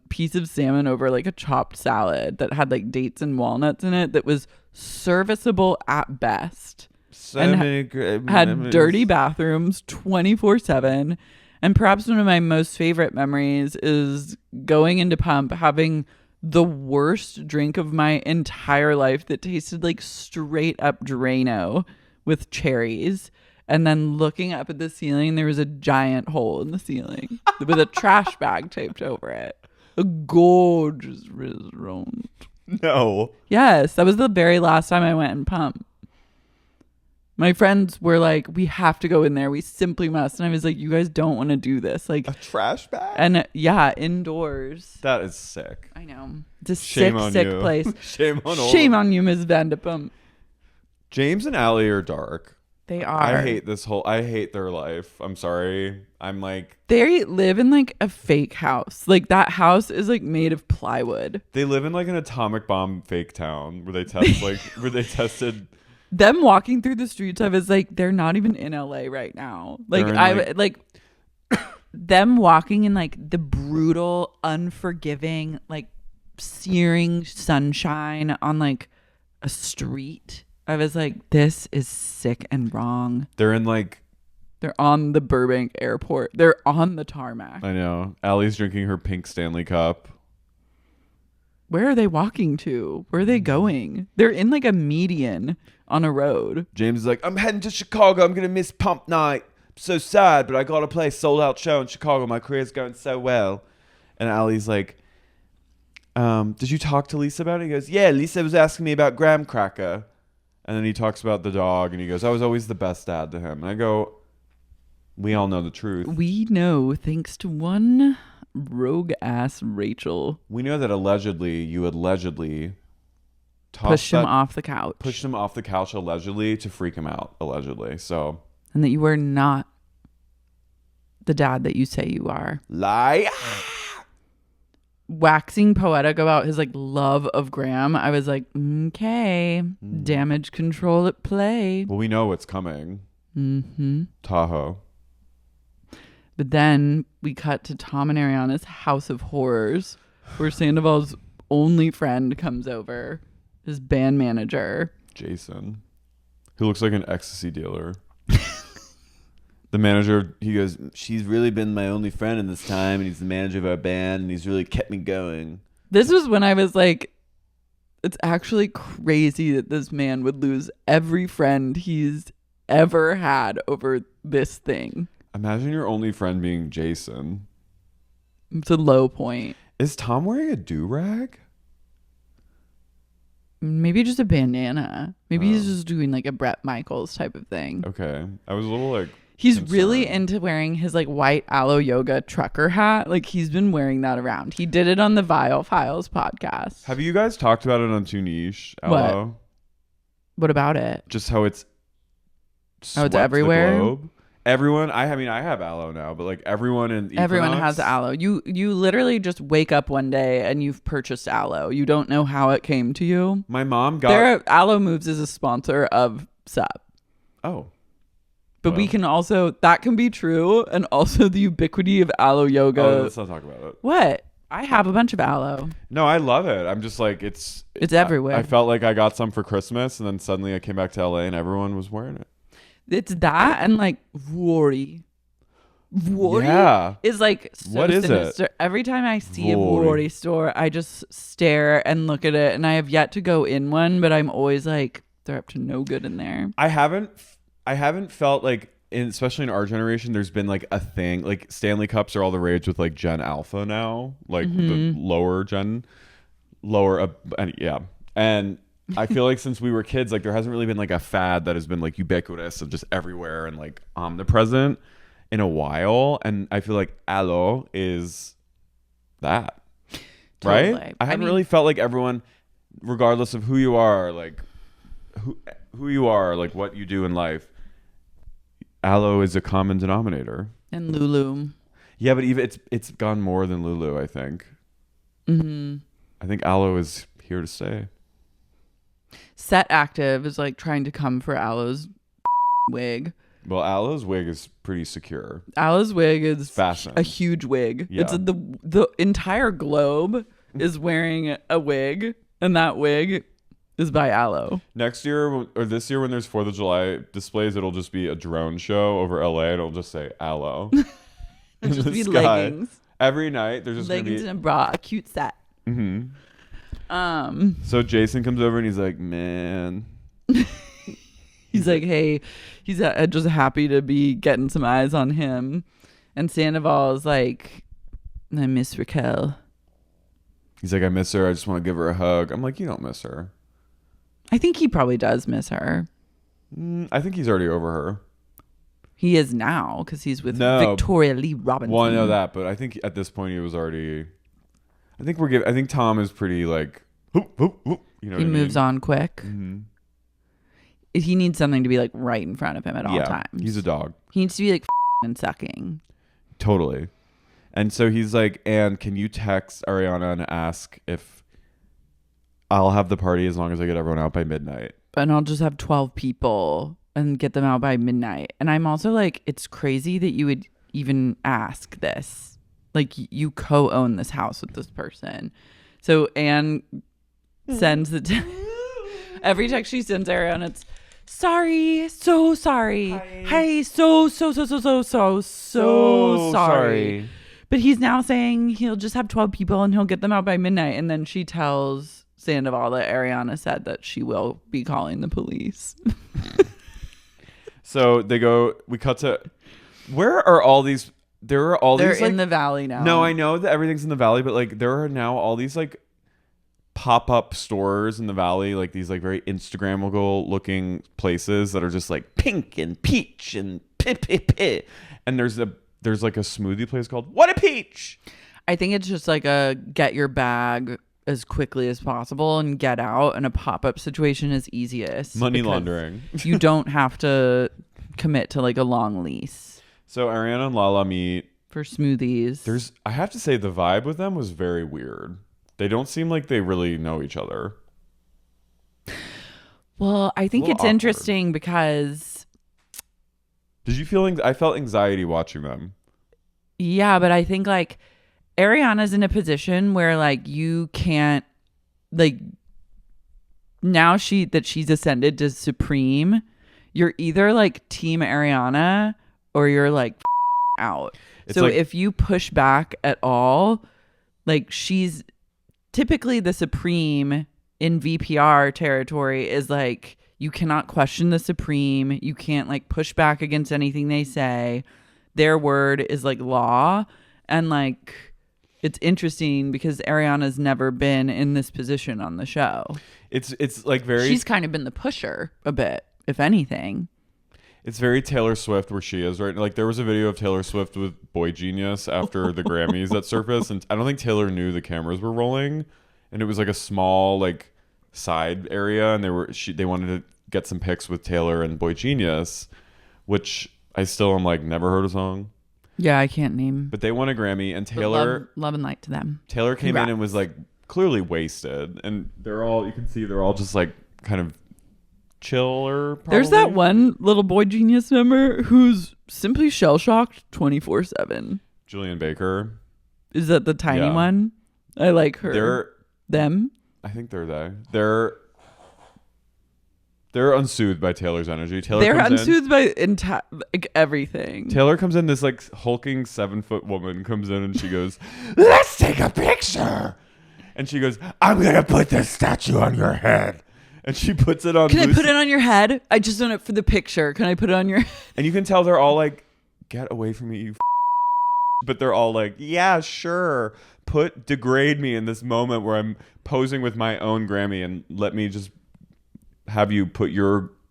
piece of salmon over like a chopped salad that had like dates and walnuts in it that was serviceable at best. Had dirty bathrooms 24/7. And perhaps one of my most favorite memories is going into Pump, having the worst drink of my entire life that tasted like straight up Drano with cherries. And then looking up at the ceiling, there was a giant hole in the ceiling with a trash bag taped over it. A gorgeous restaurant. No. Yes, that was the very last time I went in Pump. My friends were like, we have to go in there. We simply must. And I was like, you guys don't want to do this. Like a trash bag? And yeah, indoors. That is sick. I know. It's a Shame sick you. Place. Shame on you, Ms. Vanderpump. James and Allie are dark. They are. I hate their life. I'm sorry. I'm like. They live in like a fake house. Like that house is like made of plywood. They live in like an atomic bomb fake town where they tested. Them walking through the streets, I was like, they're not even in LA right now. Like them walking in like the brutal, unforgiving, like searing sunshine on like a street. I was like, this is sick and wrong. They're on the Burbank airport. They're on the tarmac. I know. Allie's drinking her pink Stanley Cup. Where are they walking to? Where are they going? They're in like a median on a road. James is like, I'm heading to Chicago. I'm going to miss Pump Night. I'm so sad, but I got to play a sold out show in Chicago. My career's going so well. And Allie's like, did you talk to Lisa about it? He goes, yeah, Lisa was asking me about Graham Cracker. And then he talks about the dog and he goes, I was always the best dad to him. And I go, we all know the truth. We know thanks to one rogue ass Rachel. We know that you allegedly pushed him off the couch. Pushed him off the couch allegedly to freak him out, allegedly. So. And that you were not the dad that you say you are. Lie. waxing poetic about his like love of Graham, I was like, okay, damage control at play. Well, we know what's coming. Tahoe. But then we cut to Tom and Ariana's house of horrors, where Sandoval's only friend comes over, his band manager, Jason, who looks like an ecstasy dealer. The manager, he goes, she's really been my only friend in this time, and he's the manager of our band, and he's really kept me going. This was when I was like, it's actually crazy that this man would lose every friend he's ever had over this thing. Imagine your only friend being Jason. It's a low point. Is Tom wearing a do-rag? Maybe just a bandana. Maybe he's just doing like a Bret Michaels type of thing. Okay. I was a little like... He's concerned. really into wearing his like white Aloe Yoga trucker hat. Like he's been wearing that around. He did it on the Vile Files podcast. Have you guys talked about it on Too Niche, Aloe? What about it? Just how it's How it's everywhere? The globe. Everyone, I mean, I have Aloe now, but like everyone in Equinox, everyone has Aloe. You literally just wake up one day and you've purchased Aloe. You don't know how it came to you. My mom got... Aloe Moves is a sponsor of Sup. Oh. But we can also, that can be true, and also the ubiquity of Aloe Yoga. Oh, let's not talk about it. What? I have a bunch of aloe. No, I love it. I'm just like, it's everywhere. I felt like I got some for Christmas, and then suddenly I came back to LA and everyone was wearing it. It's that and like Worry. Worry is like so what is sinister. Every time I see a Worry store, I just stare and look at it, and I have yet to go in one, but I'm always like, they're up to no good in there. I haven't felt like, especially in our generation, there's been like a thing, like Stanley Cups are all the rage with like Gen Alpha now, like the lower. Yeah. And I feel like since we were kids, like there hasn't really been like a fad that has been like ubiquitous and just everywhere and like omnipresent in a while. And I feel like Aloe is that. Totally. Right? I haven't really felt like everyone, regardless of who you are, like who you are, like what you do in life, Aloe is a common denominator. And Lulu. Yeah, but even it's gone more than Lulu, I think. I think Aloe is here to stay. Set Active is like trying to come for Aloe's wig. Well, Aloe's wig is pretty secure. Aloe's wig is fascinating. A huge wig. Yeah. It's the entire globe is wearing a wig, and that wig is by Aloe. Next year or this year when there's 4th of July displays, it'll just be a drone show over LA and it'll just say Aloe. It'll just be leggings. Every night there's just leggings gonna be and a bra, a cute set. So Jason comes over and he's like, man. He's like, hey, he's just happy to be getting some eyes on him. And Sandoval is like, I miss Raquel. He's like, I miss her. I just want to give her a hug. I'm like, you don't miss her. I think he probably does miss her. I think he's already over her. He is now because he's with Victoria Lee Robinson. Well, I know that, but I think at this point he was already. I think Tom is pretty like. Whoop, whoop, whoop, you know. He moves on quick. He needs something to be like right in front of him at all times. He's a dog. He needs to be like and sucking. Totally. And so he's like, Anne, can you text Ariana and ask if I'll have the party as long as I get everyone out by midnight? And I'll just have 12 people and get them out by midnight. And I'm also like, it's crazy that you would even ask this. Like, you co-own this house with this person. So Anne sends every text she sends Ariana, it's sorry, so sorry. Hi, so sorry. But he's now saying he'll just have 12 people and he'll get them out by midnight. And then she tells Sandoval that Ariana said that she will be calling the police. So we cut to, where are all these? They're in the valley now. No, I know that everything's in the valley, but like there are now all these like pop-up stores in the valley, like these like very Instagrammable looking places that are just like pink and peach and pit. And there's like a smoothie place called What a Peach. I think it's just like a get your bag as quickly as possible and get out, and a pop-up situation is easiest. Money laundering. You don't have to commit to like a long lease. So Ariana and Lala meet for smoothies. I have to say the vibe with them was very weird. They don't seem like they really know each other. Well, I think it's awkward. interesting because... Did you feel... I felt anxiety watching them. Yeah, but I think like Ariana's in a position where like you can't like now she's ascended to supreme, you're either like team Ariana or you're like out. It's so like, if you push back at all, like she's typically the supreme in VPR territory is like you cannot question the supreme, you can't like push back against anything they say. Their word is like law. And like, it's interesting because Ariana's never been in this position on the show. It's like very... She's kind of been the pusher a bit, if anything. It's very Taylor Swift where she is, right? Like there was a video of Taylor Swift with Boygenius after the Grammys that surfaced. And I don't think Taylor knew the cameras were rolling. And it was like a small like side area. And they wanted to get some pics with Taylor and Boygenius, which... I still am like never heard a song. Yeah, I can't name. But they won a Grammy and Taylor love and light to them. Taylor came in and was like clearly wasted. And you can see they're all just like kind of chiller. Probably. There's that one little Boygenius member who's simply shell shocked 24/7. Julian Baker. Is that the tiny one? I like her. Them? I think they're they. They're unsoothed by Taylor's energy. They're unsoothed by like everything. Taylor comes in, this like hulking 7-foot woman comes in and she goes, "Let's take a picture." And she goes, "I'm going to put this statue on your head." And she puts it on. Can I put it on your head? I just want it for the picture. Can I put it on your head? And you can tell they're all like, "Get away from me, you." But they're all like, "Yeah, sure. Degrade me in this moment where I'm posing with my own Grammy and let me just have you put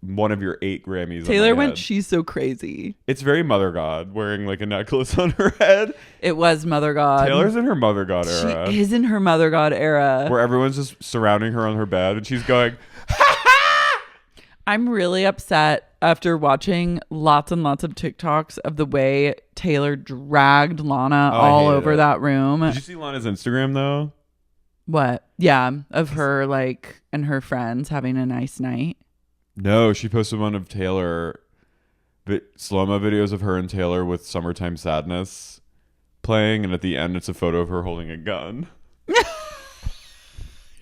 one of your 8 Grammys Taylor on my went, head." she's so crazy. It's very Mother God wearing like a necklace on her head. It was Mother God. Taylor's in her Mother God era. She is in her Mother God era. Where everyone's just surrounding her on her bed and she's going, I'm really upset after watching lots and lots of TikToks of the way Taylor dragged Lana all over that room. Did you see Lana's Instagram though? What? Yeah, of her like and her friends having a nice night. No, she posted one of Taylor, slow-mo videos of her and Taylor with Summertime Sadness playing, and at the end it's a photo of her holding a gun.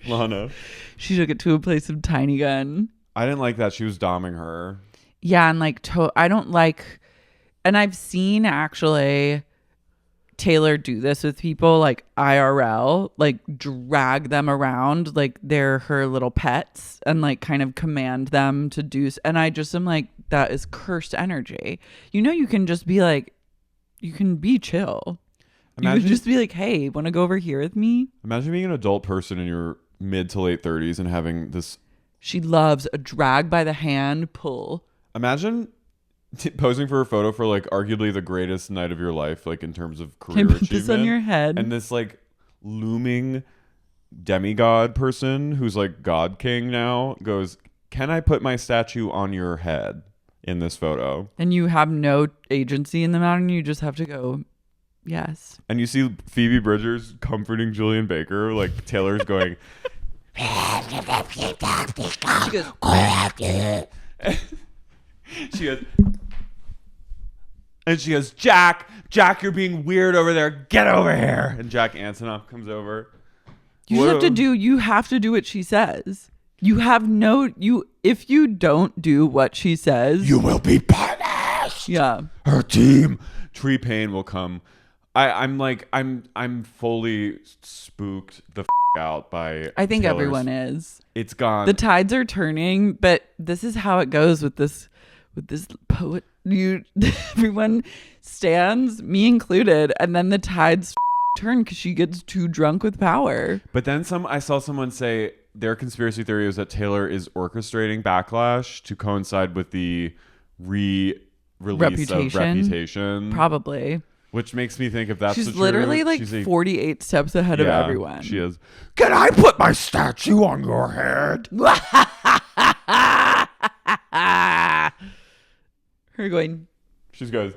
Lana. She took it to a place of tiny gun. I didn't like that. She was doming her. Yeah, and like I don't like, and I've seen actually Taylor do this with people like IRL, like drag them around like they're her little pets and like kind of command them to do. And I just am like, that is cursed energy. You know, you can just be like, you can be chill. You could just be like, hey, want to go over here with me? Imagine being an adult person in your mid to late 30s and having this. She loves a drag by the hand pull. Imagine posing for a photo for like arguably the greatest night of your life, like in terms of career Can I put achievement. this on your head? And this like looming demigod person who's like God King now goes, can I put my statue on your head in this photo? And you have no agency in the matter, and you just have to go, yes. And you see Phoebe Bridgers comforting Julian Baker, like Taylor's going, she goes, Jack, you're being weird over there. Get over here. And Jack Antonoff comes over. You have to do what she says. If you don't do what she says, you will be punished. Yeah. Her team. Tree Payne will come. I'm fully spooked the out by I think Taylor's. Everyone is. It's gone. The tides are turning, but this is how it goes with this poet. Everyone stands, me included, and then the tides turn because she gets too drunk with power. But then I saw someone say their conspiracy theory is that Taylor is orchestrating backlash to coincide with the release of Reputation. Probably. Which makes me think if that's she's literally like 48 steps ahead of everyone. She is. Can I put my statue on your head? Her going. She goes,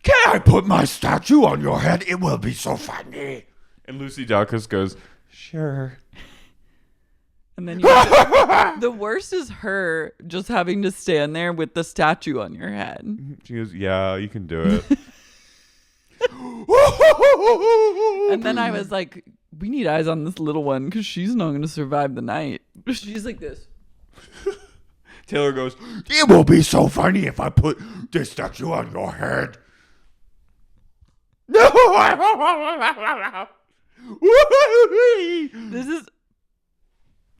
can I put my statue on your head? It will be so funny. And Lucy Dacus goes, sure. And then the worst is her just having to stand there with the statue on your head. She goes, yeah, you can do it. And then I was like, we need eyes on this little one because she's not going to survive the night. She's like this. Taylor goes, it will be so funny if I put this statue on your head.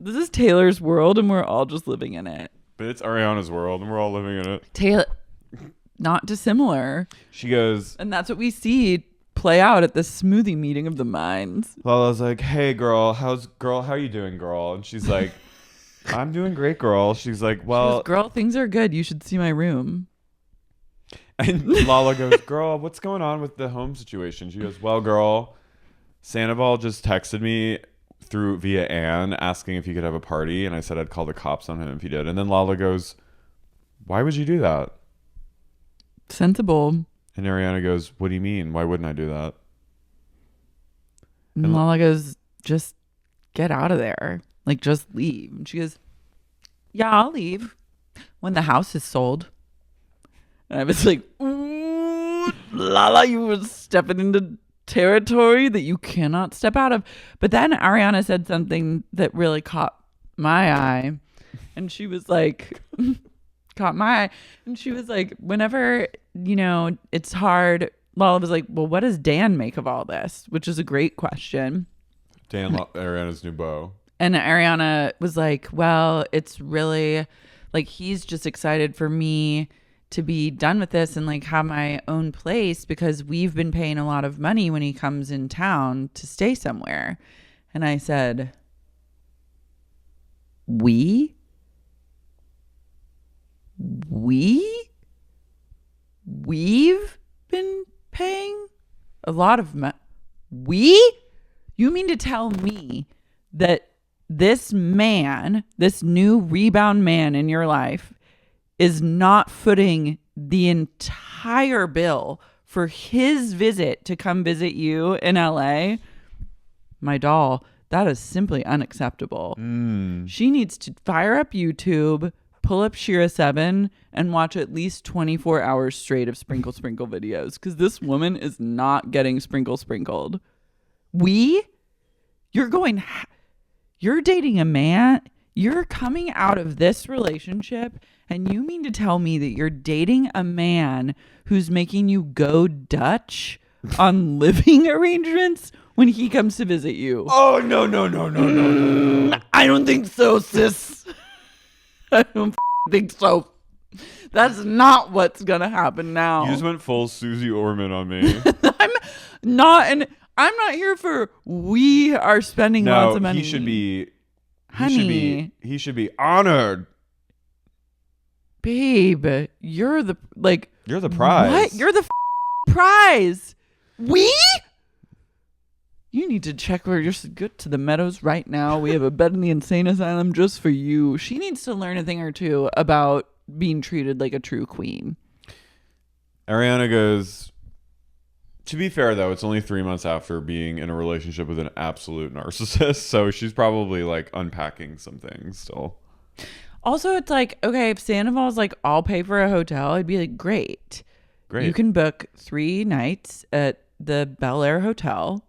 This is Taylor's world, and we're all just living in it. But it's Ariana's world, and we're all living in it. Taylor, not dissimilar. She goes, and that's what we see play out at this smoothie meeting of the minds. Lala's like, hey, girl, how you doing, girl? And she's like, I'm doing great, girl. She's like, well, she goes, girl, things are good. You should see my room. And Lala goes, girl, what's going on with the home situation? She goes, well, girl, Sandoval just texted me via Anne asking if he could have a party, and I said I'd call the cops on him if he did. And then Lala goes, why would you do that? Sensible. And Ariana goes, what do you mean? Why wouldn't I do that? And Lala goes, just get out of there. Like, just leave. And she goes, yeah, I'll leave when the house is sold. And I was like, ooh, Lala, you were stepping into territory that you cannot step out of. But then Ariana said something that really caught my eye. And she was like, caught my eye. And she was like, whenever, it's hard. Lala was like, well, what does Dan make of all this? Which is a great question. Dan, Ariana's new beau. And Ariana was like, well, it's really like he's just excited for me to be done with this and like have my own place because we've been paying a lot of money when he comes in town to stay somewhere. And I said, we've been paying a lot of money. You mean to tell me that this man, this new rebound man in your life, is not footing the entire bill for his visit to come visit you in LA? My doll, that is simply unacceptable. She needs to fire up YouTube, pull up Shira 7, and watch at least 24 hours straight of sprinkle videos, because this woman is not getting sprinkled. You're dating a man, you're coming out of this relationship, and you mean to tell me that you're dating a man who's making you go Dutch on living arrangements when he comes to visit you? Oh, no. I don't think so, sis. I don't think so. That's not what's going to happen now. You just went full Susie Orman on me. I'm not here for we are spending lots of money. He should be, honey. He should be honored. Babe, you're the prize. What? You're the prize. You need to check where you're good to the Meadows right now. We have a bed in the insane asylum just for you. She needs to learn a thing or two about being treated like a true queen. Ariana goes, to be fair, though, it's only 3 months after being in a relationship with an absolute narcissist. So she's probably like unpacking some things still. Also, it's like, okay, if Sandoval's like, I'll pay for a hotel, I'd be like, great. You can book 3 nights at the Bel Air Hotel.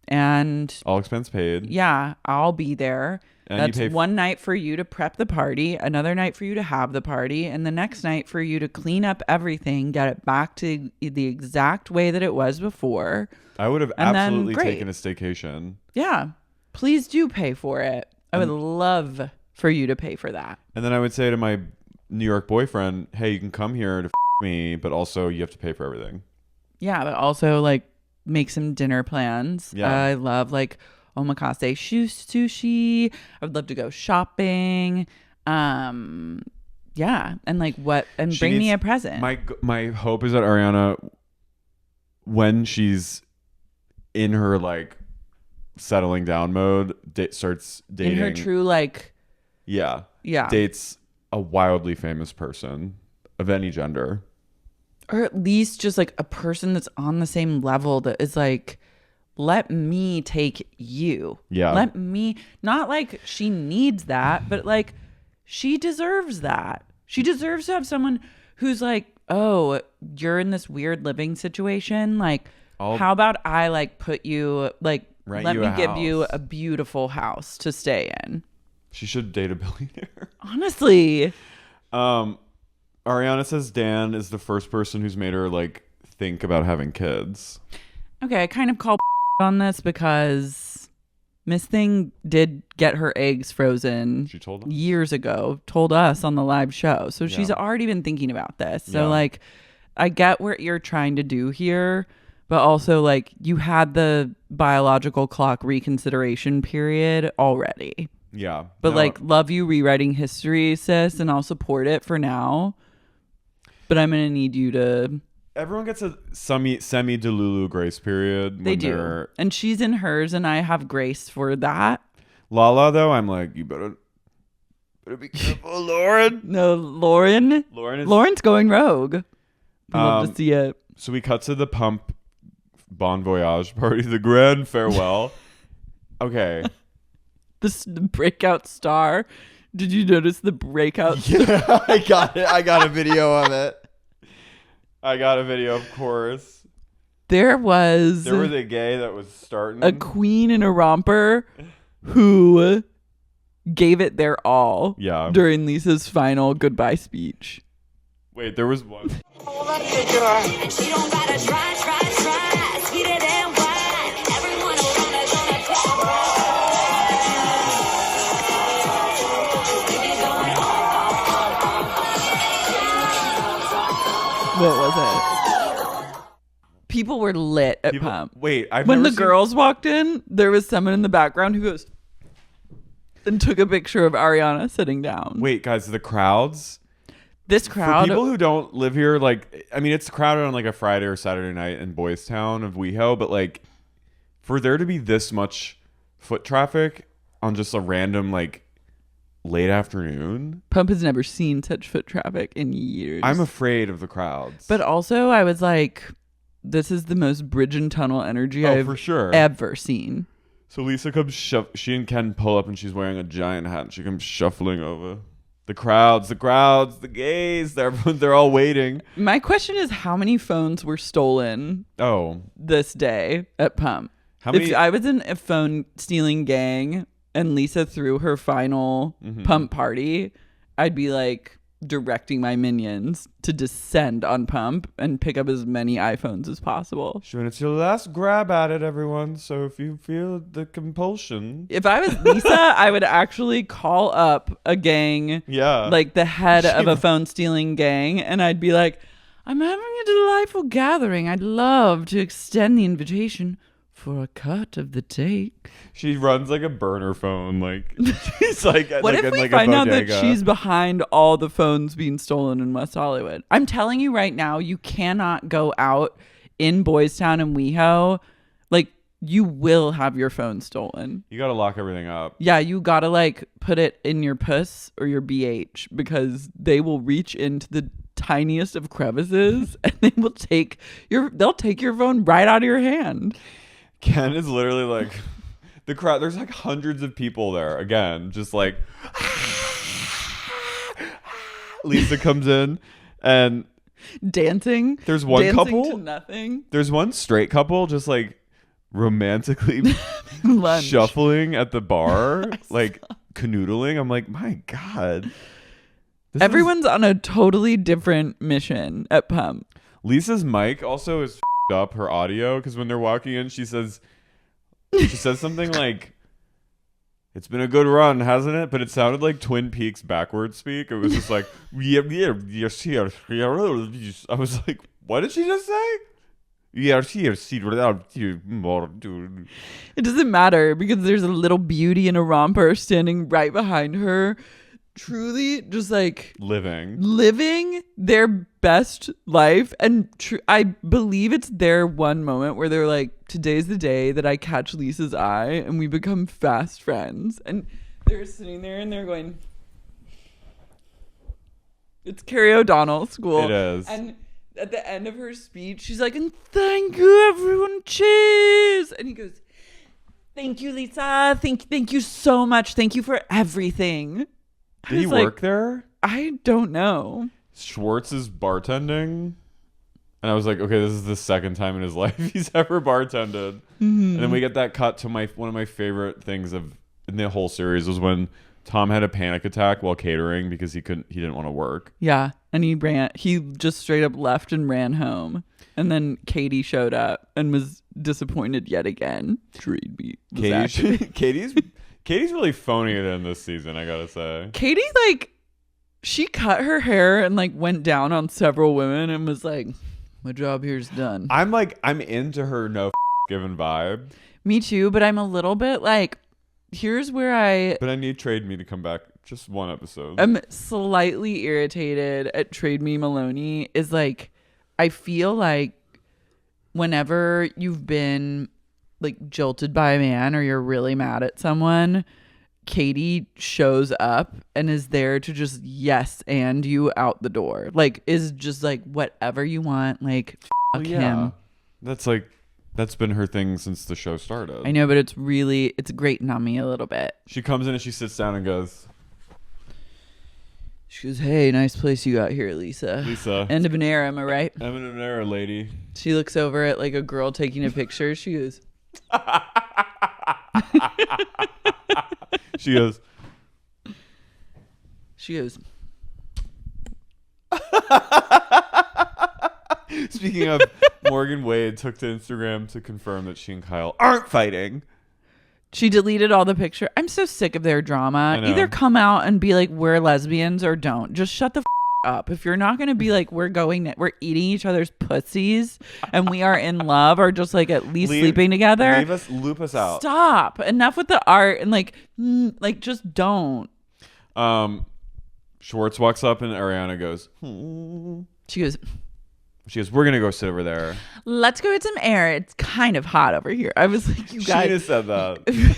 And all expense paid. Yeah, I'll be there. And that's one night for you to prep the party, another night for you to have the party, and the next night for you to clean up everything, get it back to the exact way that it was before. I would have absolutely taken a staycation. Yeah. Please do pay for it. I would love for you to pay for that. And then I would say to my New York boyfriend, hey, you can come here to me, but also you have to pay for everything. Yeah, but also like make some dinner plans. Yeah. I love like omakase sushi. I would love to go shopping. Yeah. And like bring me a present. My hope is that Ariana, when she's in her like settling down mode, starts dating. In her true like. Yeah. Dates a wildly famous person of any gender. Or at least just like a person that's on the same level that is like, let me take you. Yeah. Let me, not like she needs that, but like she deserves that. She deserves to have someone who's like, oh, you're in this weird living situation. Like, how about I like put you, like, let me give you a beautiful house to stay in. She should date a billionaire. Honestly. Ariana says Dan is the first person who's made her like think about having kids. Okay, I kind of call on this because Miss Thing did get her eggs frozen. She told us years ago, told us on the live show. So she's already been thinking about this. So like, I get what you're trying to do here, but also like you had the biological clock reconsideration period already. Yeah. But like, love you rewriting history, sis, and I'll support it for now. But I'm gonna need you to. Everyone gets a semi Delulu grace period. They do, and she's in hers, and I have grace for that. Lala, though, I'm like, you better be careful, Lauren. No, Lauren's going rogue. I'd love to see it. So we cut to the Pump Bon Voyage party, the grand farewell. Okay. The breakout star. Did you notice the breakout star? Yeah, I got it. I got a video of it. I got a video, of course. There was a gay that was starting. A queen in a romper who gave it their all during Lisa's final goodbye speech. Wait, there was one. She don't gotta try, sweeter than wine. Everyone around is gonna tell. What was it? People were lit at Pump. Wait, when the girls walked in, there was someone in the background who goes and took a picture of Ariana sitting down. Wait, guys, the crowds. This crowd. For people who don't live here, like, I mean, it's crowded on like a Friday or Saturday night in Boys Town of WeHo, but like, for there to be this much foot traffic on just a random like late afternoon. Pump has never seen such foot traffic in years. I'm afraid of the crowds. But also, I was like, this is the most bridge and tunnel energy I've for sure. ever seen. So Lisa comes, she and Ken pull up and she's wearing a giant hat and she comes shuffling over. The crowds, the gays, they're all waiting. My question is, how many phones were stolen this day at Pump? How many? If I was in a phone stealing gang and Lisa threw her final Pump party, I'd be like directing my minions to descend on Pump and pick up as many iPhones as possible. Sure, and it's your last grab at it, everyone. So if you feel the compulsion. If I was Lisa, I would actually call up a gang, like the head of a phone stealing gang, and I'd be like, I'm having a delightful gathering. I'd love to extend the invitation for a cut of the take. She runs like a burner phone, like she's like. What if we find out that she's behind all the phones being stolen in West Hollywood? I'm telling you right now, you cannot go out in Boys Town and WeHo. Like, you will have your phone stolen. You gotta lock everything up. Yeah, you gotta like put it in your puss or your BH because they will reach into the tiniest of crevices and they will they'll take your phone right out of your hand. Ken is literally like, the crowd, there's like hundreds of people there. Again, just like, Lisa comes in and dancing. There's one couple. To nothing. There's one straight couple just like romantically shuffling at the bar, like canoodling. I'm like, my God. Everyone's on a totally different mission at Pump. Lisa's mic also is up, her audio, because when they're walking in, she says something like, it's been a good run, hasn't it? But it sounded like Twin Peaks backwards speak. It was just like, yeah, yes, here. I was like, what did she just say? Yeah, it doesn't matter because there's a little beauty in a romper standing right behind her, truly just like living their best life. And I believe it's their one moment where they're like, today's the day that I catch Lisa's eye and we become fast friends. And they're sitting there and they're going, it's Carrie O'Donnell school. It is. And at the end of her speech, she's like, and thank you, everyone. Cheers. And he goes, thank you, Lisa. Thank you so much. Thank you for everything. Did he work there? I don't know. Schwartz is bartending. And I was like, okay, this is the second time in his life he's ever bartended. And then we get that cut to one of my favorite things in the whole series was when Tom had a panic attack while catering because he didn't want to work. Yeah. And he just straight up left and ran home. And then Katie showed up and was disappointed yet again. Trade me. Katie's really phoning it in this season, I gotta say. Katie, like, she cut her hair and like went down on several women and was like, my job here's done. I'm into her no given vibe. Me too, but I'm a little bit like, here's where But I need Trade Me to come back just one episode. I'm slightly irritated at Trade Me Maloney is like, I feel like whenever you've been like jilted by a man or you're really mad at someone, Katie shows up and is there to just yes and you out the door. Like, is just like whatever you want, like fuck him. That's been her thing since the show started. I know, but it's grating on me a little bit. She comes in and she sits down and goes, she goes, hey, nice place you got here, Lisa. End of an era, am I right? End of an era, lady. She looks over at like a girl taking a picture. She goes, She goes. Speaking of, Morgan Wade took to Instagram to confirm that she and Kyle aren't fighting. She deleted all the picture. I'm so sick of their drama. Either come out and be like, we're lesbians, or don't. Just shut the up. If you're not going to be like, we're eating each other's pussies and we are in love, or just like at least sleeping together. Loop us out. Stop. Enough with the art and like just don't. Schwartz walks up and Ariana goes, She goes, we're going to go sit over there. Let's go get some air. It's kind of hot over here. I was like, you guys. Sheena said that.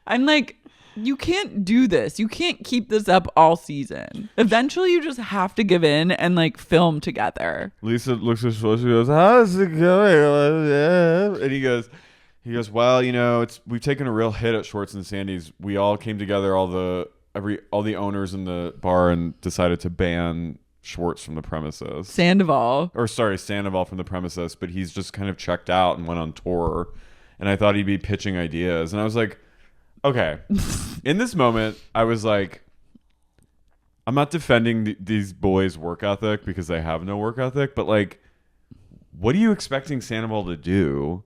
I'm like, you can't do this. You can't keep this up all season. Eventually, you just have to give in and like film together. Lisa looks at Schwartz and goes, how's it going? And he goes, well, you know, we've taken a real hit at Schwartz and Sandy's. We all came together, all the owners in the bar, and decided to ban Schwartz from the premises. Sandoval from the premises, but he's just kind of checked out and went on tour. And I thought he'd be pitching ideas. And I was like, okay. In this moment, I was like, I'm not defending these boys' work ethic because they have no work ethic, but like, what are you expecting Sandoval to do?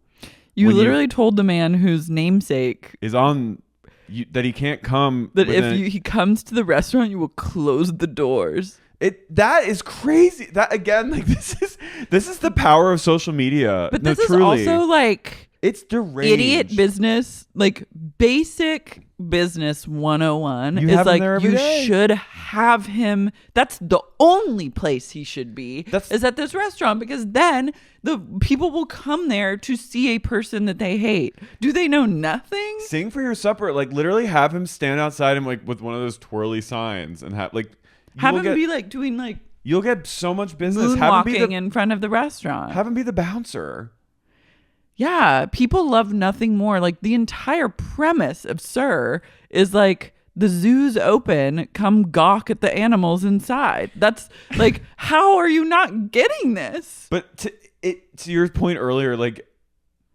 You literally told the man whose namesake is on that he can't come. That if he comes to the restaurant, you will close the doors. That is crazy. That again, like this is the power of social media. But this is also like, it's deranged. Idiot business, like basic business 101 is like, you should have him. That's the only place he should be, is at this restaurant, because then the people will come there to see a person that they hate. Do they know nothing? Sing for your supper. Like literally have him stand outside and like with one of those twirly signs and have him be like doing like, you'll get so much business. Moonwalking in front of the restaurant. Have him be the bouncer. Yeah, people love nothing more. Like the entire premise of Sir is like, the zoo's open, come gawk at the animals inside. That's like, how are you not getting this? But to your point earlier, like,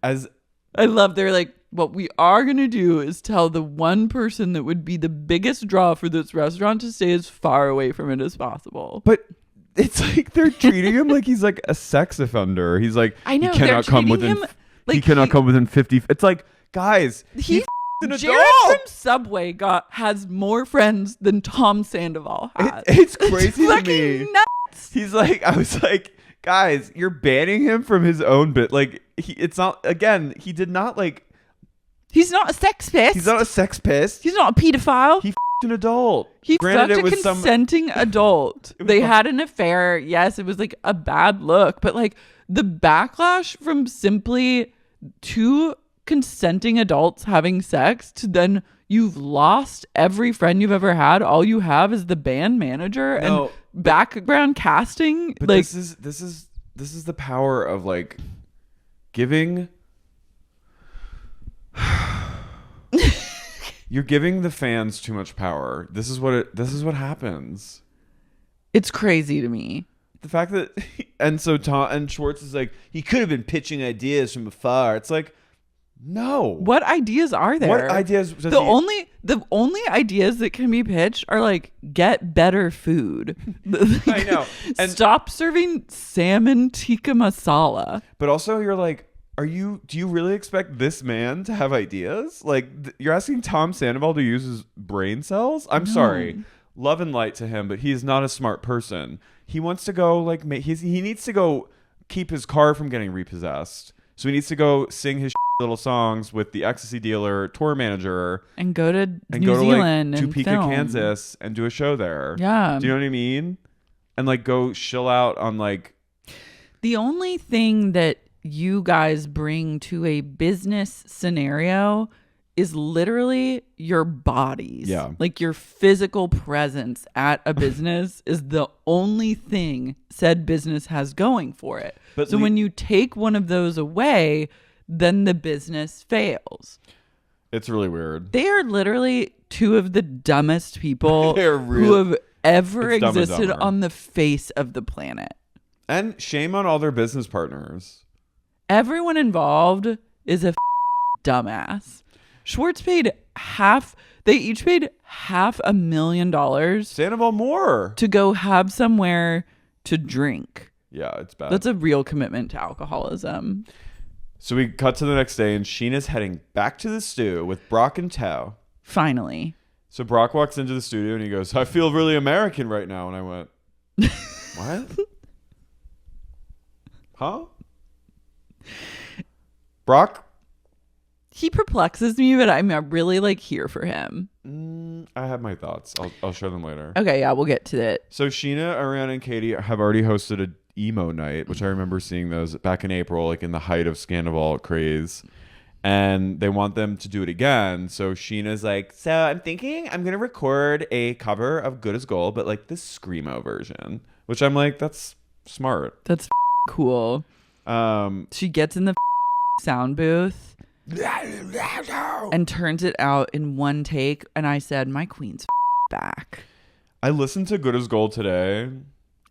as I love, they're like, what we are going to do is tell the one person that would be the biggest draw for this restaurant to stay as far away from it as possible. But it's like they're treating him like he's like a sex offender. He's like, I know, he cannot come within. He cannot come within 50. It's like, guys, he's an adult. Jared from Subway has more friends than Tom Sandoval has. It's crazy to me. Nuts. He's like, I was like, guys, you're banning him from his own bit. Like, it's not. Again, he did not like. He's not a sex pest. He's not a sex pest. He's not a pedophile. He an adult. He fucked a consenting adult. They had an affair. Yes, it was like a bad look, but like the backlash from simply two consenting adults having sex to then You've lost every friend you've ever had. All you have is the band manager and background casting. But like this is the power of like giving. You're giving the fans too much power. This is what happens. It's crazy to me. The fact that and so Tom and Schwartz is like, he could have been pitching ideas from afar. It's like, no. What ideas are there? What ideas does the only ideas that can be pitched are like, get better food. I know. And stop serving salmon tikka masala. But also you're like, do you really expect this man to have ideas? Like you're asking Tom Sandoval to use his brain cells? I'm sorry. Love and light to him, but he's not a smart person. He wants to go like he needs to go keep his car from getting repossessed. So he needs to go sing his little songs with the ecstasy dealer tour manager and go to New Zealand like, and Topeka, film. Kansas and do a show there. Yeah. Do you know what I mean? And like go chill out on like the only thing that you guys bring to a business scenario is literally your bodies. Yeah. Like your physical presence at a business is the only thing said business has going for it. But so when you take one of those away, then the business fails. It's really weird. They are literally two of the dumbest people who have ever existed on the face of the planet. And shame on all their business partners. Everyone involved is a dumbass. Schwartz paid they each paid $500,000. Sandoval more. To go have somewhere to drink. Yeah, it's bad. That's a real commitment to alcoholism. So we cut to the next day and Sheena's heading back to the stew with Brock and Tao. Finally. So Brock walks into the studio and he goes, I feel really American right now. And I went, what? Huh? Brock? He perplexes me, but I'm really like here for him. I have my thoughts. I'll share them later. Okay, yeah, we'll get to it. So Sheena, Ariana, and Katie have already hosted a emo night, which I remember seeing those back in April, like in the height of Scandoval craze. And they want them to do it again. So Sheena's like, so I'm thinking I'm going to record a cover of Good as Gold, but like the Screamo version, which I'm like, that's smart. That's cool. She gets in the sound booth and turns it out in one take. And I said, my queen's back. I listened to Good as Gold today.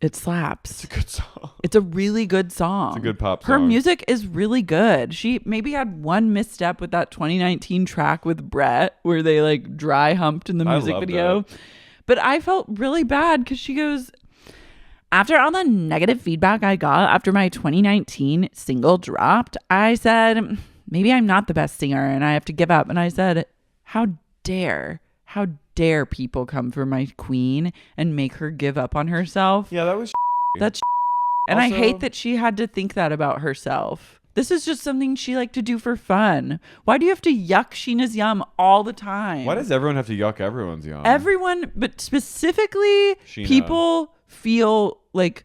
It slaps. It's a good song. It's a really good song. It's a good pop song. Her music is really good. She maybe had one misstep with that 2019 track with Brett where they like dry humped in the music video. It. But I felt really bad because she goes, after all the negative feedback I got after my 2019 single dropped, I said, maybe I'm not the best singer and I have to give up. And I said, how dare people come for my queen and make her give up on herself? Yeah, that was that's and also, I hate that she had to think that about herself. This is just something she liked to do for fun. Why do you have to yuck Sheena's yum all the time? Why does everyone have to yuck everyone's yum? Everyone, but specifically Sheena. People feel like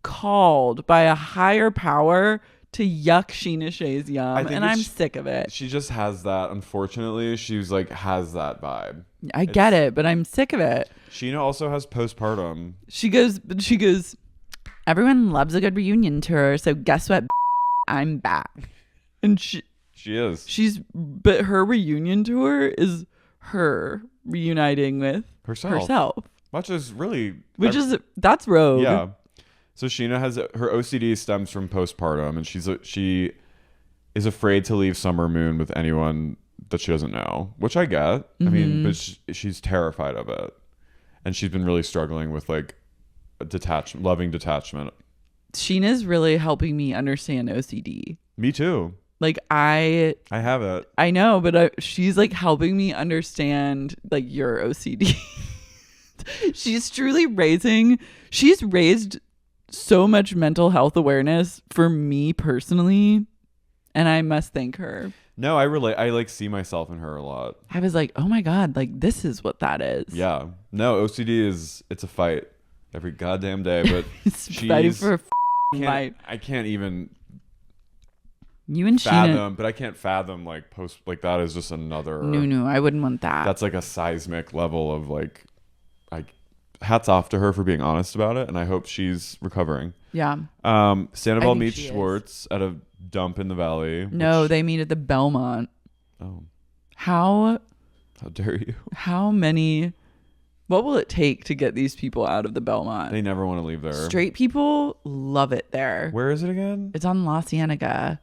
called by a higher power to yuck Sheena Shea's yum, and I'm sick of it. She just has that. Unfortunately, she's like has that vibe. I get it, but I'm sick of it. Sheena also has postpartum. She goes. Everyone loves a good reunion tour, so guess what? I'm back, and she is. But her reunion tour is her reuniting with herself. That's rogue. Yeah. So Sheena has her OCD stems from postpartum, and she is afraid to leave Summer Moon with anyone that she doesn't know, which I get. Mm-hmm. I mean, but she's terrified of it, and she's been really struggling with like loving detachment. Sheena's really helping me understand OCD. Me too. Like I have it. I know, but she's like helping me understand like your OCD. She's raised so much mental health awareness for me personally, and I must thank her. No, I relate. I like see myself in her a lot. I was like, oh my God, like this is what that is. Yeah. No, OCD it's a fight every goddamn day, but she's fighting for a fight. I can't even. You and fathom, but I can't fathom like post like that is just another. No, I wouldn't want that. That's like a seismic level of like, hats off to her for being honest about it, and I hope she's recovering. Yeah. Sandoval meets Schwartz at a dump in the valley. No, they meet at the Belmont. Oh. How dare you? How many? What will it take to get these people out of the Belmont? They never want to leave there. Straight people love it there. Where is it again? It's on La Cienega.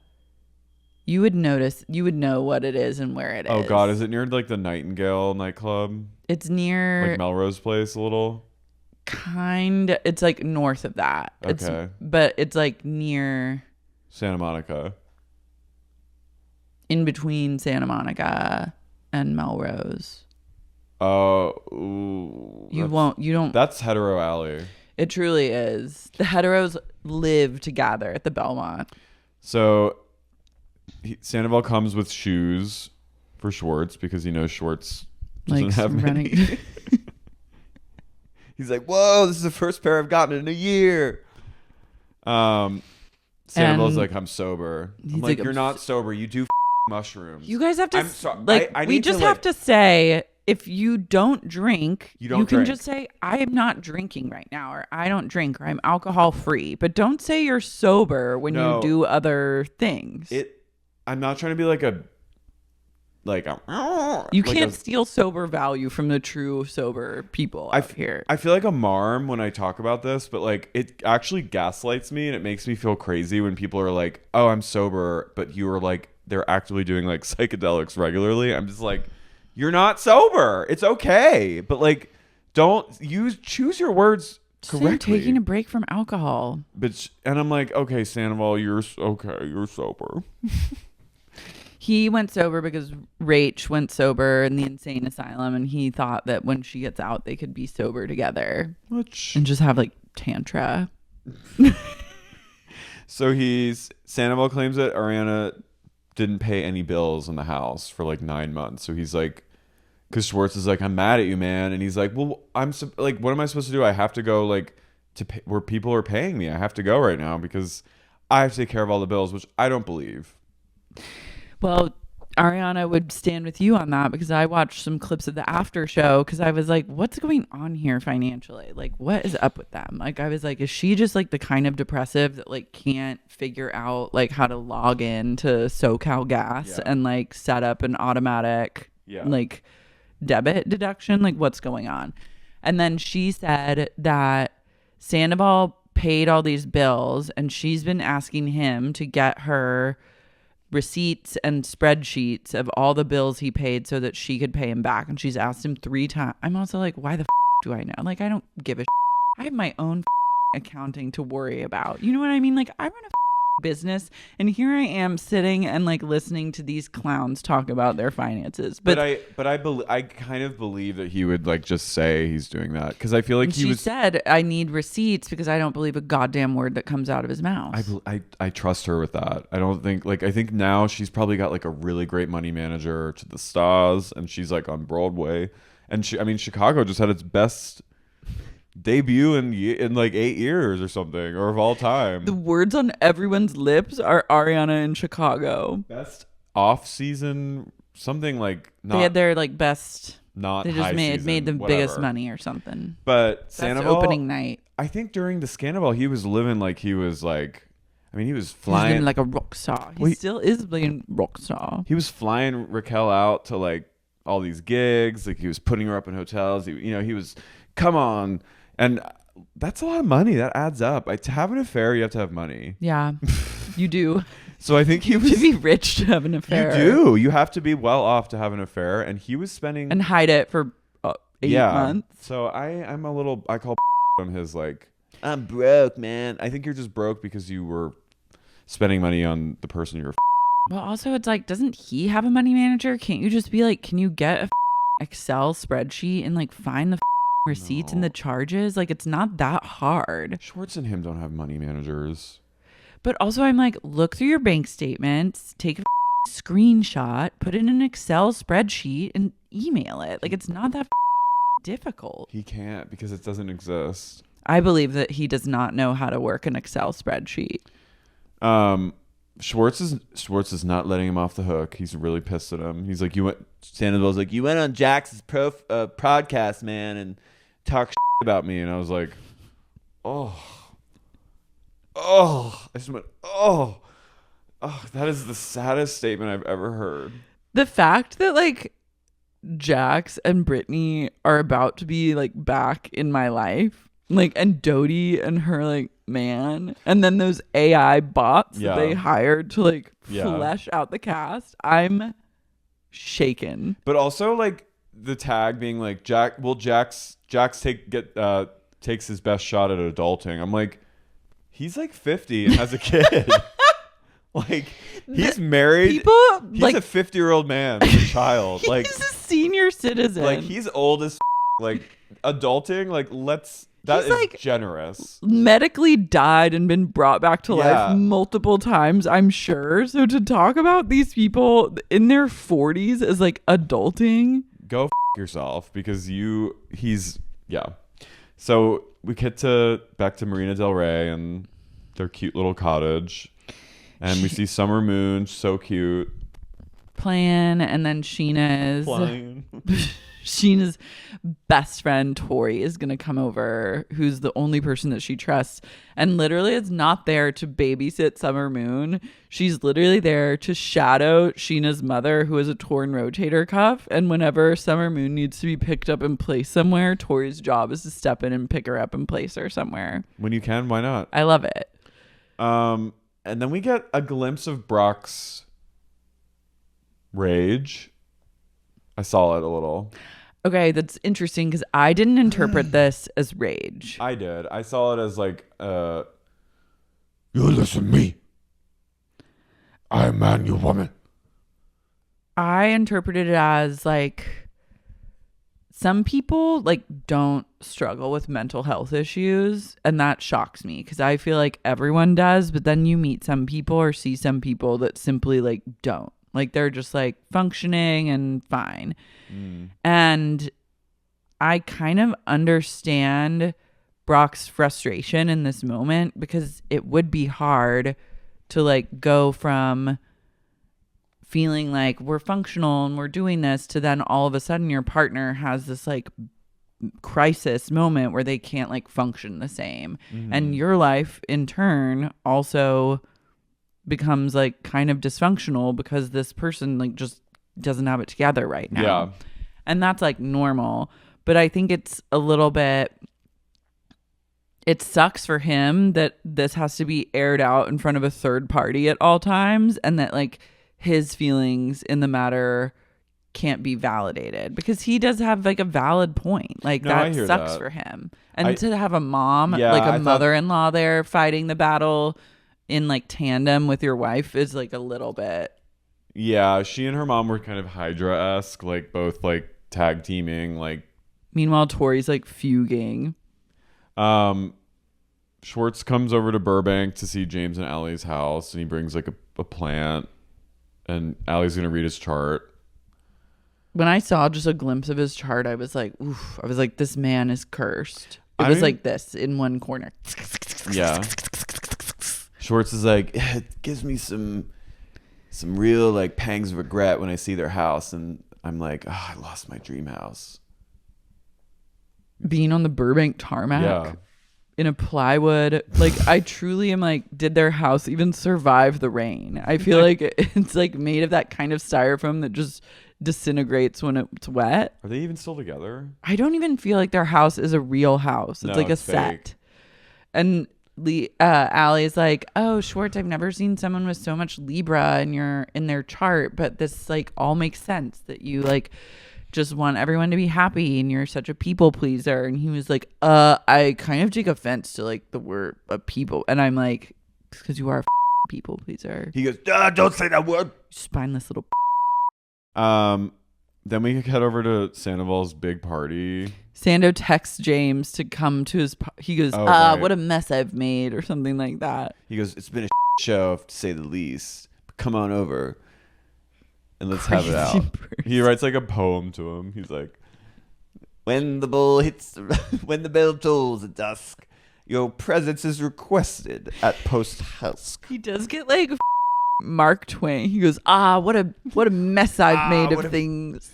You would notice. You would know what it is and where it is. Oh God, is it near like the Nightingale nightclub? It's near like Melrose Place a little. It's like north of that. Okay. But it's like near Santa Monica. In between Santa Monica and Melrose. Oh. You don't. That's hetero alley. It truly is. The heteros live together at the Belmont. So Sandoval comes with shoes for Schwartz because he knows Schwartz doesn't have many. He's like, whoa, this is the first pair I've gotten in a year. Sandoval's like, I'm sober. I'm like, you're not sober. You do mushrooms. You guys have to, I we just have to say, if you don't drink, you can just say, I am not drinking right now, or I don't drink, or I'm alcohol free. But don't say you're sober when you do other things. I'm not trying to be like a you can't steal sober value from the true sober people out here. I feel like a marm when I talk about this, but like it actually gaslights me and it makes me feel crazy when people are like, oh, I'm sober, but you are like, they're actively doing like psychedelics regularly. I'm just like, you're not sober. It's okay. But like, choose your words correctly. You're taking a break from alcohol. And I'm like, okay, Sandoval, you're sober. He went sober because Rach went sober in the insane asylum, and he thought that when she gets out, they could be sober together and just have like tantra. So Sandoval claims that Ariana didn't pay any bills in the house for like 9 months. So he's like, because Schwartz is like, I'm mad at you, man. And he's like, well, I'm like, what am I supposed to do? I have to go like to pay, where people are paying me. I have to go right now because I have to take care of all the bills, which I don't believe. Well, Ariana would stand with you on that because I watched some clips of the after show because I was like, what's going on here financially? Like, what is up with them? Like, I was like, is she just like the kind of depressive that like can't figure out like how to log in to SoCal Gas and like set up an automatic like debit deduction? Like, what's going on? And then she said that Sandoval paid all these bills and she's been asking him to get her receipts and spreadsheets of all the bills he paid so that she could pay him back. And she's asked him 3 times. I'm also like, why the do I know? Like, I don't give a I have my own accounting to worry about. You know what I mean? Like, I run a business and here I am sitting and like listening to these clowns talk about their finances. But I kind of believe that he would like just say he's doing that because I feel like she said, I need receipts because I don't believe a goddamn word that comes out of his mouth. I trust her with that. I don't think I think now she's probably got like a really great money manager to the stars and she's like on Broadway and Chicago just had its best debut in like 8 years or something, or of all time. The words on everyone's lips are Ariana in Chicago. Best off-season something like not. They had their like best. Not they just high made season, the whatever. biggest money or something. But Sandoval opening night. I think during the Scandoval he was living like he was like. I mean, he was flying. He's been like a rock star. He still is being rock star. He was flying Raquel out to like all these gigs. Like he was putting her up in hotels. He was, come on. And that's a lot of money. That adds up. To have an affair, you have to have money. Yeah, you do. So I think he was... to be rich to have an affair. You do. You have to be well off to have an affair. And he was spending... And hide it for 8 months. So I'm a little... I call on his like, I'm broke, man. I think you're just broke because you were spending money on the person you're... Well, also it's like, doesn't he have a money manager? Can't you just be like, can you get a Excel spreadsheet and like find the receipts and the charges? Like, it's not that hard. Schwartz and him don't have money managers. But also I'm like, look through your bank statements, take a screenshot, put it in an Excel spreadsheet and email it. Like, it's not that difficult. He can't because it doesn't exist. I believe that he does not know how to work an Excel spreadsheet. Schwartz is not letting him off the hook. He's really pissed at him. He's like, Sandoval's like, you went on Jax's podcast, man, and talk about me. And I was like, I just went, that is the saddest statement I've ever heard. The fact that like Jax and Brittany are about to be like back in my life, like, and Dodie and her like man, and then those AI bots that they hired to like flesh out the cast, I'm shaken. But also like the tag being like Jax takes his best shot at adulting. I'm like, he's like 50 and has a kid. Like, he's married. He's like, a 50-year-old man with a child. Like, he's a senior citizen. Like, he's old as like adulting. Like, that is like generous. Medically died and been brought back to life multiple times, I'm sure. So to talk about these people in their 40s as like adulting, go yourself, because So we get back to Marina Del Rey and their cute little cottage. And we see Summer Moon, so cute. Playing, and then Sheena's best friend, Tori, is going to come over, who's the only person that she trusts. And literally is not there to babysit Summer Moon. She's literally there to shadow Sheena's mother, who has a torn rotator cuff. And whenever Summer Moon needs to be picked up and placed somewhere, Tori's job is to step in and pick her up and place her somewhere. When you can, why not? I love it. And then we get a glimpse of Brock's rage. I saw it a little. Okay, that's interesting because I didn't interpret this as rage. I did. I saw it as like, you listen to me. I am man, you woman. I interpreted it as like, some people like don't struggle with mental health issues, and that shocks me because I feel like everyone does, but then you meet some people or see some people that simply like don't. Like, they're just like functioning and fine. And I kind of understand Brock's frustration in this moment, because it would be hard to like go from feeling like we're functional and we're doing this to then all of a sudden your partner has this like crisis moment where they can't like function the same. And your life in turn also becomes like kind of dysfunctional because this person like just doesn't have it together right now. Yeah. And that's like normal. But I think it's a little bit, it sucks for him that this has to be aired out in front of a third party at all times, and that like his feelings in the matter can't be validated, because he does have like a valid point. Like, that sucks for him. And to have a mom, like a mother-in-law there fighting the battle in like tandem with your wife is like a little bit. Yeah, she and her mom were kind of Hydra-esque, like both like tag teaming. Like, meanwhile, Tori's like fuging. Schwartz comes over to Burbank to see James and Allie's house, and he brings like a plant, and Allie's gonna read his chart. When I saw just a glimpse of his chart, I was like, oof. I was like, this man is cursed. It was like this in one corner. Yeah. Schwartz is like, it gives me some real like pangs of regret when I see their house, and I'm like, I lost my dream house. Being on the Burbank tarmac in a plywood, like, I truly am like, did their house even survive the rain? I feel like it's like made of that kind of styrofoam that just disintegrates when it's wet. Are they even still together? I don't even feel like their house is a real house. It's like a set. And Allie is like, oh, Schwartz, I've never seen someone with so much Libra in their chart, but this like all makes sense that you like just want everyone to be happy and you're such a people pleaser. And he was like, I kind of take offense to like the word people. And I'm like, it's because you are a people pleaser. He goes, don't say that word. Spineless little. Then we head over to Sandoval's big party. Sando texts James to come to his. He goes, what a mess I've made, or something like that. He goes, it's been a show, to say the least. But come on over and let's have it out. Person. He writes like a poem to him. He's like, when the bell tolls at dusk, your presence is requested at post husk. He does get like Mark Twain. He goes, what a mess I've made of things.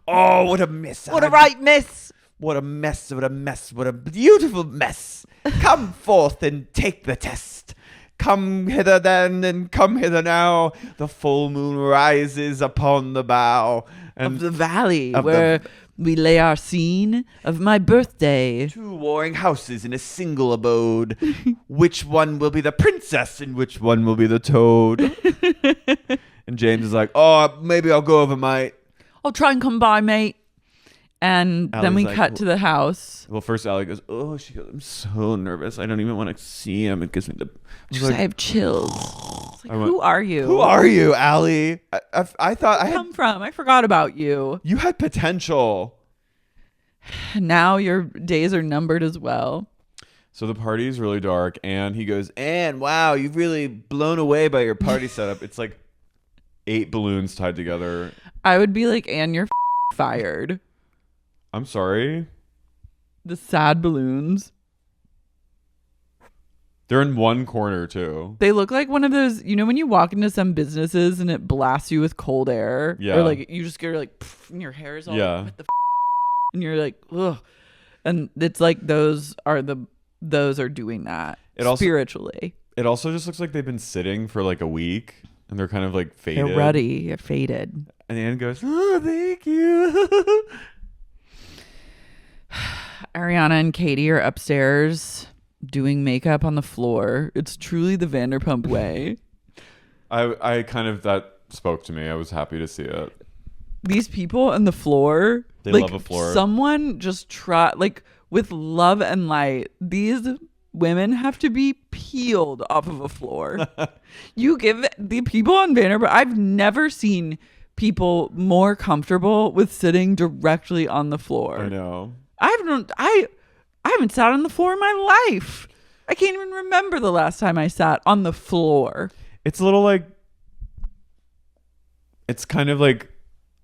Oh, what a mess. What a right mess. What a mess, what a mess, what a beautiful mess. Come forth and take the test. Come hither then and come hither now. The full moon rises upon the bow. Of the valley where we lay our scene of my birthday. 2 warring houses in a single abode. Which one will be the princess and which one will be the toad? And James is like, oh, maybe I'll go over, mate. I'll try and come by, mate. And then we cut to the house. Well, first Allie goes, she goes, I'm so nervous. I don't even want to see him. It gives me the... I have chills. Who are you? Who are you, Allie? I thought I come from? I forgot about you. You had potential. Now your days are numbered as well. So the party is really dark, and he goes, and wow, you've really blown away by your party setup. It's like 8 balloons tied together. I would be like, and you're fired. I'm sorry. The sad balloons. They're in one corner too. They look like one of those, when you walk into some businesses and it blasts you with cold air. Yeah. Or like you just get like, and your hair is all what the and you're like, ugh. And it's like those are doing that spiritually. It also just looks like they've been sitting for like a week and they're kind of like faded. They're ruddy, faded. And Anne goes, oh, thank you. Ariana and Katie are upstairs doing makeup on the floor. It's truly the Vanderpump way. I kind of, that spoke to me. I was happy to see it. These people on the floor, they love a floor. Someone just try, with love and light, these women have to be peeled off of a floor. You give the people on Vanderpump, I've never seen people more comfortable with sitting directly on the floor. I know. I haven't sat on the floor in my life. I can't even remember the last time I sat on the floor. It's a little it's kind of like.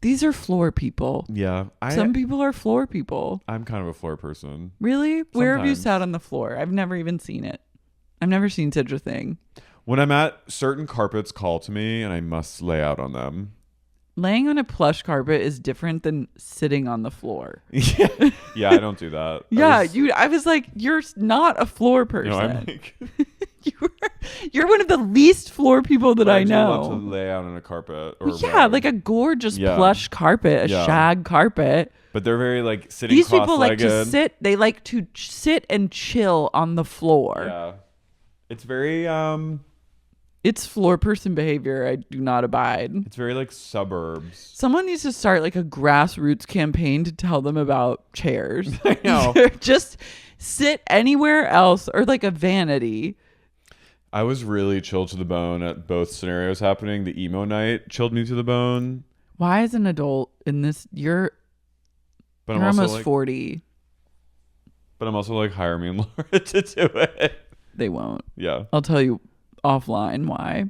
These are floor people. Yeah. Some people are floor people. I'm kind of a floor person. Really? Sometimes. Where have you sat on the floor? I've never even seen it. I've never seen such a thing. When I'm at certain carpets call to me and I must lay out on them. Laying on a plush carpet is different than sitting on the floor. Yeah, I don't do that. I was like, you're not a floor person. No, I'm like... You're one of the least floor people that I know. I love to lay out on a carpet. Or like a gorgeous plush carpet, a shag carpet. But they're very sitting These cross-legged. people like to sit. They like to sit and chill on the floor. Yeah, it's very It's floor person behavior. I do not abide. It's very suburbs. Someone needs to start a grassroots campaign to tell them about chairs. I know. Just sit anywhere else or a vanity. I was really chilled to the bone at both scenarios happening. The emo night chilled me to the bone. Why as an adult in this you're almost 40. But I'm also hire me and Laura to do it. They won't. Yeah. I'll tell you offline why.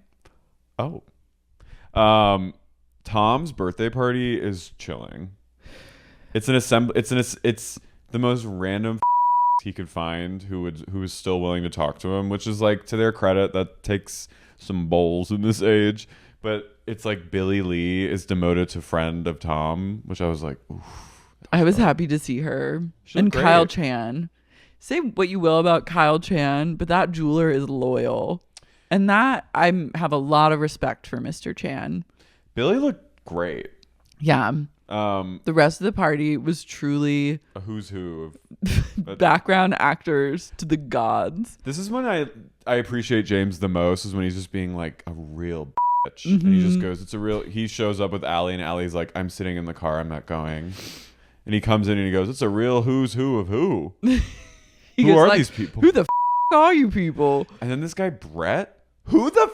Oh. Tom's birthday party is chilling. It's an assembly. It's the most random he could find who is still willing to talk to him, which is to their credit, that takes some bowls in this age. But it's Billy Lee is demoted to friend of Tom, which I was like, oof. I was happy to see her. And great. Kyle Chan. Say what you will about Kyle Chan, but that jeweler is loyal. And that I have a lot of respect for Mr. Chan. Billy looked great. Yeah. The rest of the party was truly a who's who of background actors to the gods. This is when I appreciate James the most, is when he's just being a real bitch. Mm-hmm. And he just goes, he shows up with Allie, and Allie's like, I'm sitting in the car, I'm not going. And he comes in and he goes, it's a real who's who of who. Who are these people? Who the are you people? And then this guy, Brett, who the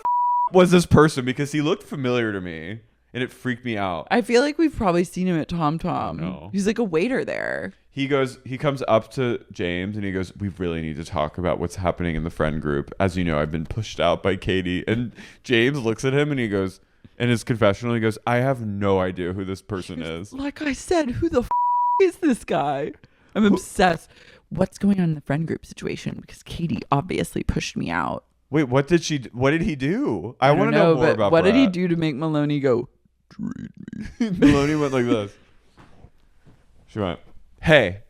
was this person? Because he looked familiar to me. And it freaked me out. I feel like we've probably seen him at Tom Tom. No. He's a waiter there. He comes up to James and he goes, we really need to talk about what's happening in the friend group. As you know, I've been pushed out by Katie. And James looks at him and he goes, in his confessional, he goes, I have no idea who this person is. Like I said, who the is this guy? I'm obsessed. What's going on in the friend group situation? Because Katie obviously pushed me out. Wait, what did he do? I want to don't know more but about what did he Brett. do to make Maloney go? Maloney went like this. She went, hey,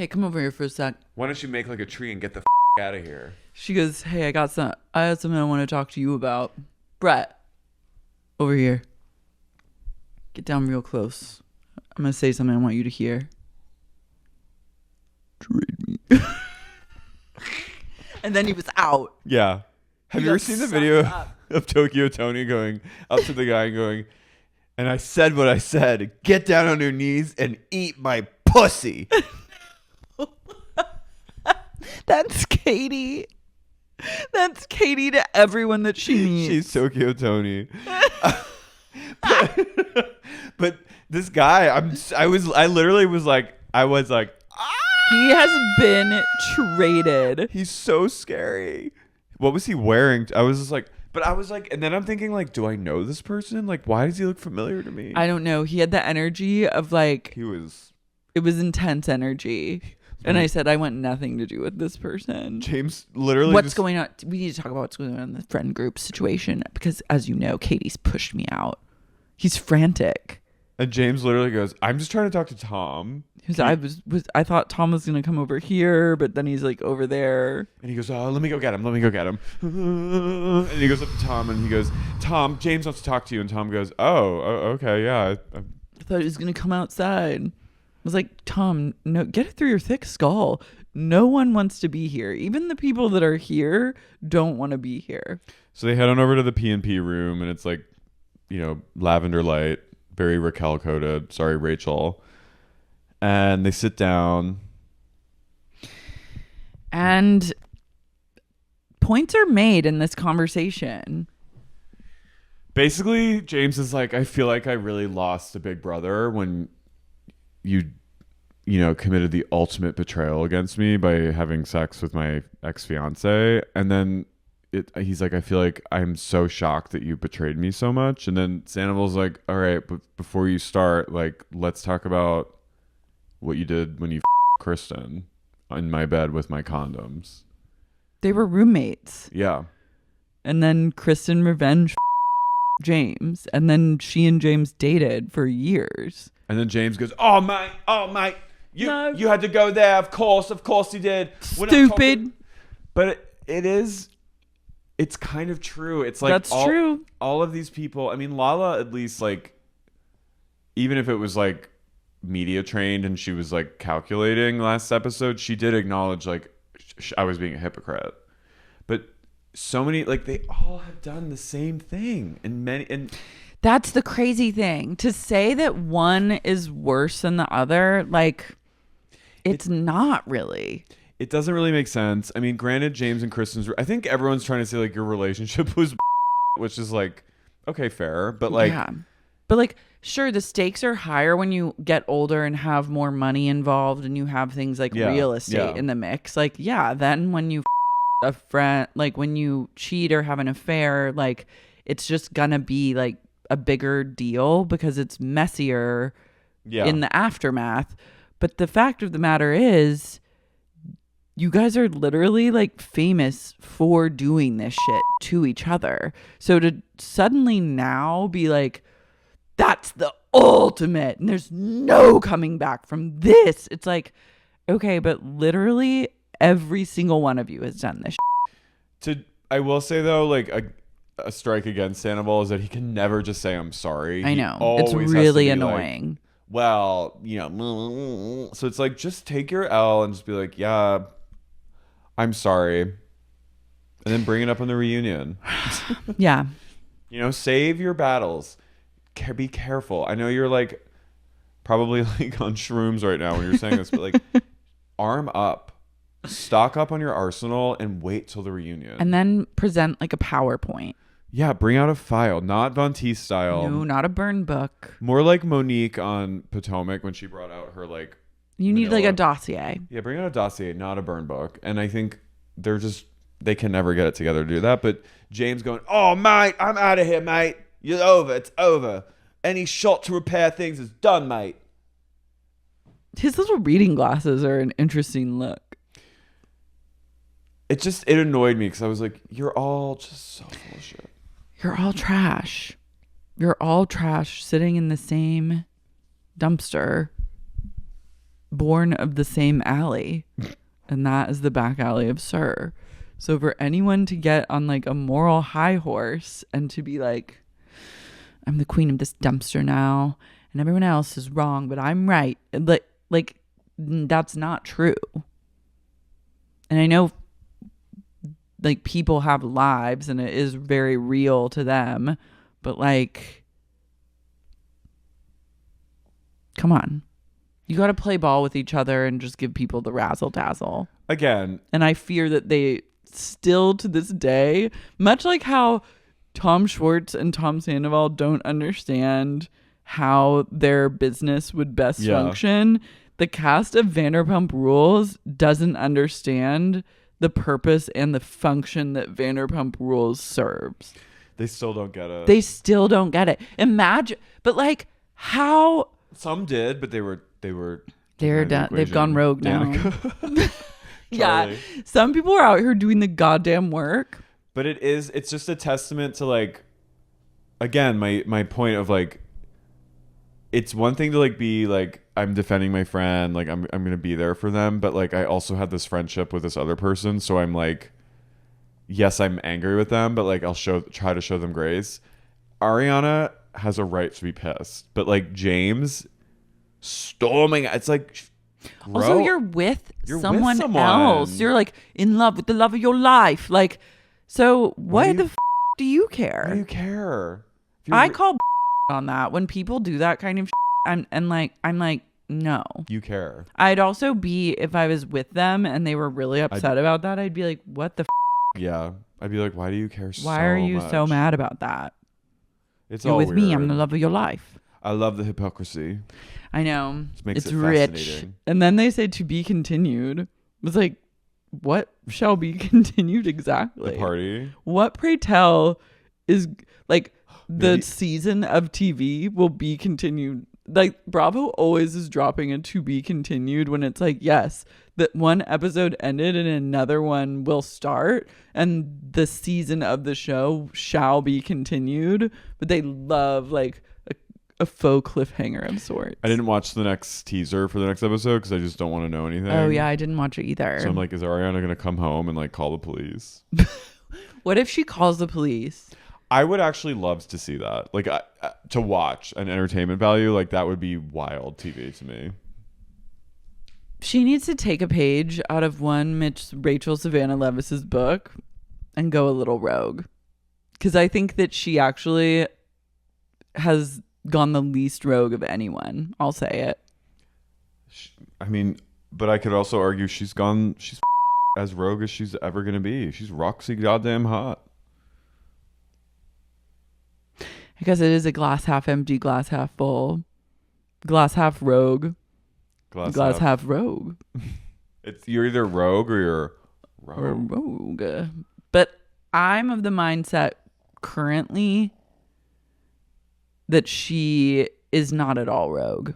Come over here for a sec. why don't you make like a tree and get the out of here? She goes, hey, I had something I want to talk to you about. Brett, over here. Get down real close. I'm going to say something I want you to hear. Trade me. And then he was out. Yeah. Have He you ever got seen the sucked video up. of Tokyo Tony going up to the guy and going, and I said what I said, get down on your knees and eat my pussy. That's Katie. That's Katie to everyone that she meets. She's Tokyo Tony. but this guy, I literally was like, He has been traded. he's so scary. What was he wearing? I was just like, and then I'm thinking like, do I know this person? Like, why does he look familiar to me? I don't know. He had the energy of like, He was. it was intense energy. And I said, I want nothing to do with this person. James literally. What's going on? We need to talk about what's going on in the friend group situation because, as you know, Katie's pushed me out. He's frantic. And James literally goes, I'm just trying to talk to Tom. Because I thought Tom was gonna come over here, but then he's like over there. And he goes, oh, let me go get him. And he goes up to Tom and he goes, Tom, James wants to talk to you. And Tom goes, okay, yeah. I thought he was gonna come outside. I was like, Tom, no, get it through your thick skull. No one wants to be here. Even the people that are here don't want to be here. So they head on over to the P&P room and it's like, lavender light, very Raquel coded. Sorry, Rachel. And they sit down. And points are made in this conversation. Basically, James is like, I feel like I really lost a big brother when you committed the ultimate betrayal against me by having sex with my ex-fiance. And then he's like, I feel like I'm so shocked that you betrayed me so much. And then Sandoval's like, all right, but before you start, like, let's talk about what you did when you Kristen in my bed with my condoms. They were roommates. Yeah. And then Kristen revenge James. And then she and James dated for years. And then James goes, oh mate, you had to go there. Of course you did. Stupid. But it's kind of true. It's like that's true. All of these people, I mean, Lala, at least, like, even if it was like media trained and she was like calculating last episode, she did acknowledge like I was being a hypocrite. But so many, like, they all have done the same thing, and that's the crazy thing, to say that one is worse than the other. Like, it's not really. It doesn't really make sense. I mean, granted, James and Kristen's, I think everyone's trying to say like your relationship was, which is like, okay, fair, but like, yeah. But like, sure, the stakes are higher when you get older and have more money involved and you have things like real estate in the mix. Like, yeah, then when you a friend, like when you cheat or have an affair, like it's just gonna be like a bigger deal because it's messier in the aftermath. But the fact of the matter is, you guys are literally like famous for doing this shit to each other. So to suddenly now be like, that's the ultimate and there's no coming back from this. It's like, okay, but literally every single one of you has done this shit. I will say though, like a strike against Sandoval is that he can never just say I'm sorry. I know. It's really annoying. Like, well, so it's like, just take your L and just be like, yeah, I'm sorry. And then bring it up on the reunion. Yeah. Save your battles. Be careful. I know you're like probably like on shrooms right now when you're saying this, but like arm up, stock up on your arsenal and wait till the reunion. And then present like a PowerPoint. Yeah, bring out a file, not Von Teese style. No, not a burn book. More like Monique on Potomac when she brought out her like you need like a dossier. Yeah, bring out a dossier, not a burn book. And I think they can never get it together to do that. But James going, oh mate, I'm out of here, mate. You're over. It's over. Any shot to repair things is done, mate. His little reading glasses are an interesting look. it annoyed me because I was like, you're all just so full of shit. You're all trash. You're all trash sitting in the same dumpster, born of the same alley. And that is the back alley of Sir. So for anyone to get on like a moral high horse and to be like, I'm the queen of this dumpster now and everyone else is wrong, but I'm right. Like that's not true. And I know like people have lives and it is very real to them, but like, come on. You got to play ball with each other and just give people the razzle dazzle. Again. And I fear that they still to this day, much like how Tom Schwartz and Tom Sandoval don't understand how their business would best function, the cast of Vanderpump Rules doesn't understand the purpose and the function that Vanderpump Rules serves. They still don't get it. They still don't get it. Imagine, but like how some did, but they're done. They've gone rogue now. Yeah, some people are out here doing the goddamn work. But it's just a testament to like, again, my point of like, it's one thing to like be like, I'm defending my friend, like I'm gonna be there for them, but like I also had this friendship with this other person, so I'm like, yes, I'm angry with them, but like I'll try to show them grace. Ariana has a right to be pissed, but like James storming, it's like, bro, also you're with someone else. You're like in love with the love of your life. Like, so why the f do you care? Why do you care? I call on that when people do that kind of I'm like no. You care. I'd also be, if I was with them and they were really upset about that, I'd be like, what the f? Yeah. I'd be like, why do you care so much? Why are you so mad about that? You're with weird. me. I'm the love of your life. I love the hypocrisy. I know. This makes it's it rich. And then they say to be continued. It was like, what shall be continued exactly? The party. What, pray tell, is like the season of TV will be continued? Like Bravo always is dropping a to be continued when it's like, yes, that one episode ended and another one will start and the season of the show shall be continued. But they love like a faux cliffhanger of sorts. I didn't watch the next teaser for the next episode because I just don't want to know anything. Oh yeah, I didn't watch it either. So I'm like, is Ariana gonna come home and like call the police? What if she calls the police? I would actually love to see that. Like to watch an entertainment value, like that would be wild TV to me. She needs to take a page out of one Rachel Savannah Levis's book and go a little rogue. Because I think that she actually has gone the least rogue of anyone. I'll say it. I mean, but I could also argue she's as rogue as she's ever going to be. She's Roxy goddamn hot. Because it is a glass half empty, glass half full. Glass half rogue. Glass half rogue. You're either rogue or you're rogue. Or rogue. But I'm of the mindset currently that she is not at all rogue.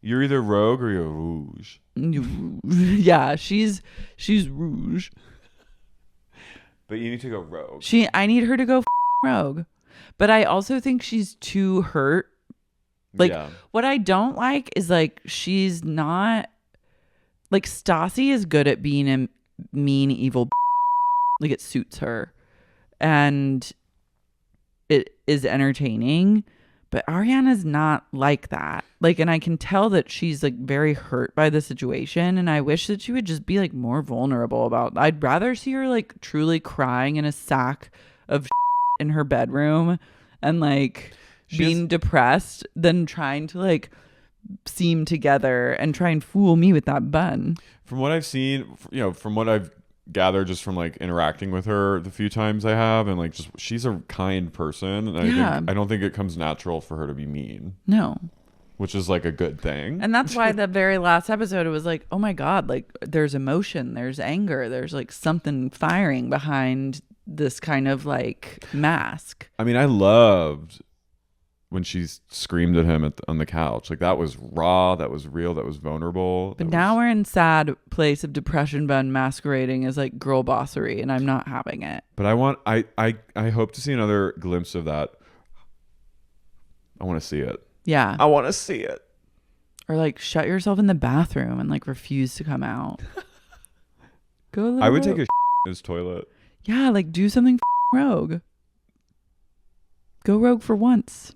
You're either rogue or you're rouge. Yeah, she's rouge. But you need to go rogue. I need her to go rogue. But I also think she's too hurt. Like, what I don't like is, like, she's not... Like, Stassi is good at being a mean, evil... Like, it suits her. And it is entertaining. But Ariana's not like that. Like, and I can tell that she's, like, very hurt by the situation. And I wish that she would just be, like, more vulnerable about... I'd rather see her, like, truly crying in a sack of in her bedroom and like being depressed than trying to like seem together and try and fool me with that bun. From what I've seen, from what I've gathered just from like interacting with her the few times I have, and like just she's a kind person, and I don't think it comes natural for her to be mean. No. Which is like a good thing. And that's why the very last episode it was like, oh my God, like there's emotion, there's anger, there's like something firing behind this kind of like mask. I mean, I loved when she screamed at him on the couch. Like that was raw, that was real, that was vulnerable. But now we're in sad place of depression bun masquerading as like girl bossery, and I'm not having it. But I hope to see another glimpse of that. I want to see it. Yeah. I want to see it. Or like shut yourself in the bathroom and like refuse to come out. Go a little I would rogue. take a in his toilet. Yeah, like do something rogue. Go rogue for once.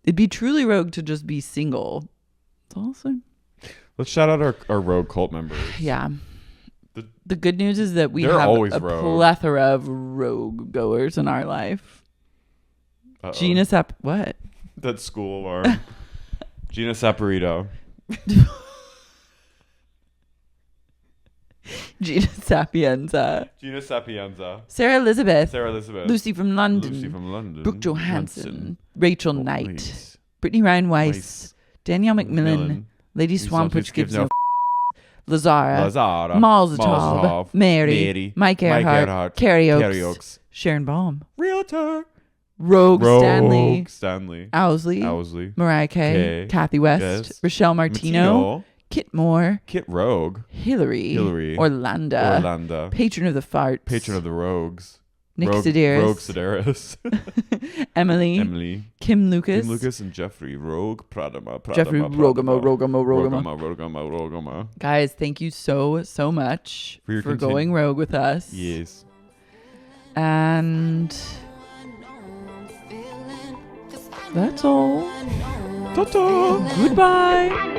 It'd be truly rogue to just be single. It's awesome. Let's shout out our rogue cult members. Yeah. The good news is that we They're have always a rogue. plethora of rogue goers in our life. Uh-oh. Gina what? That school alarm. Gina Saporito. Gina Sapienza. Gina Sapienza. Sarah Elizabeth. Lucy from London. Brooke Johansson. Rachel Knight. Weiss. Brittany Ryan Weiss. Danielle McMillan. Lady Swamp, which gives no Lazara. Malzatov. Mary. Mike Earhart. Carrie Oakes. Sharon Baum. Realtor. Rogue Stanley. Owsley. Mariah Kay. Kathy West. Yes. Rochelle Martino. Kit Moore. Kit Rogue. Hillary. Orlando. Patron of the Farts. Patron of the Rogues. Nick Sedaris. Rogue Sedaris. Emily. Kim Lucas. And Jeffrey Rogue Pradama. Jeffrey Rogamo. Rogama. Guys, thank you so much for going rogue with us. Yes. And that's all. Ta-ta. Goodbye.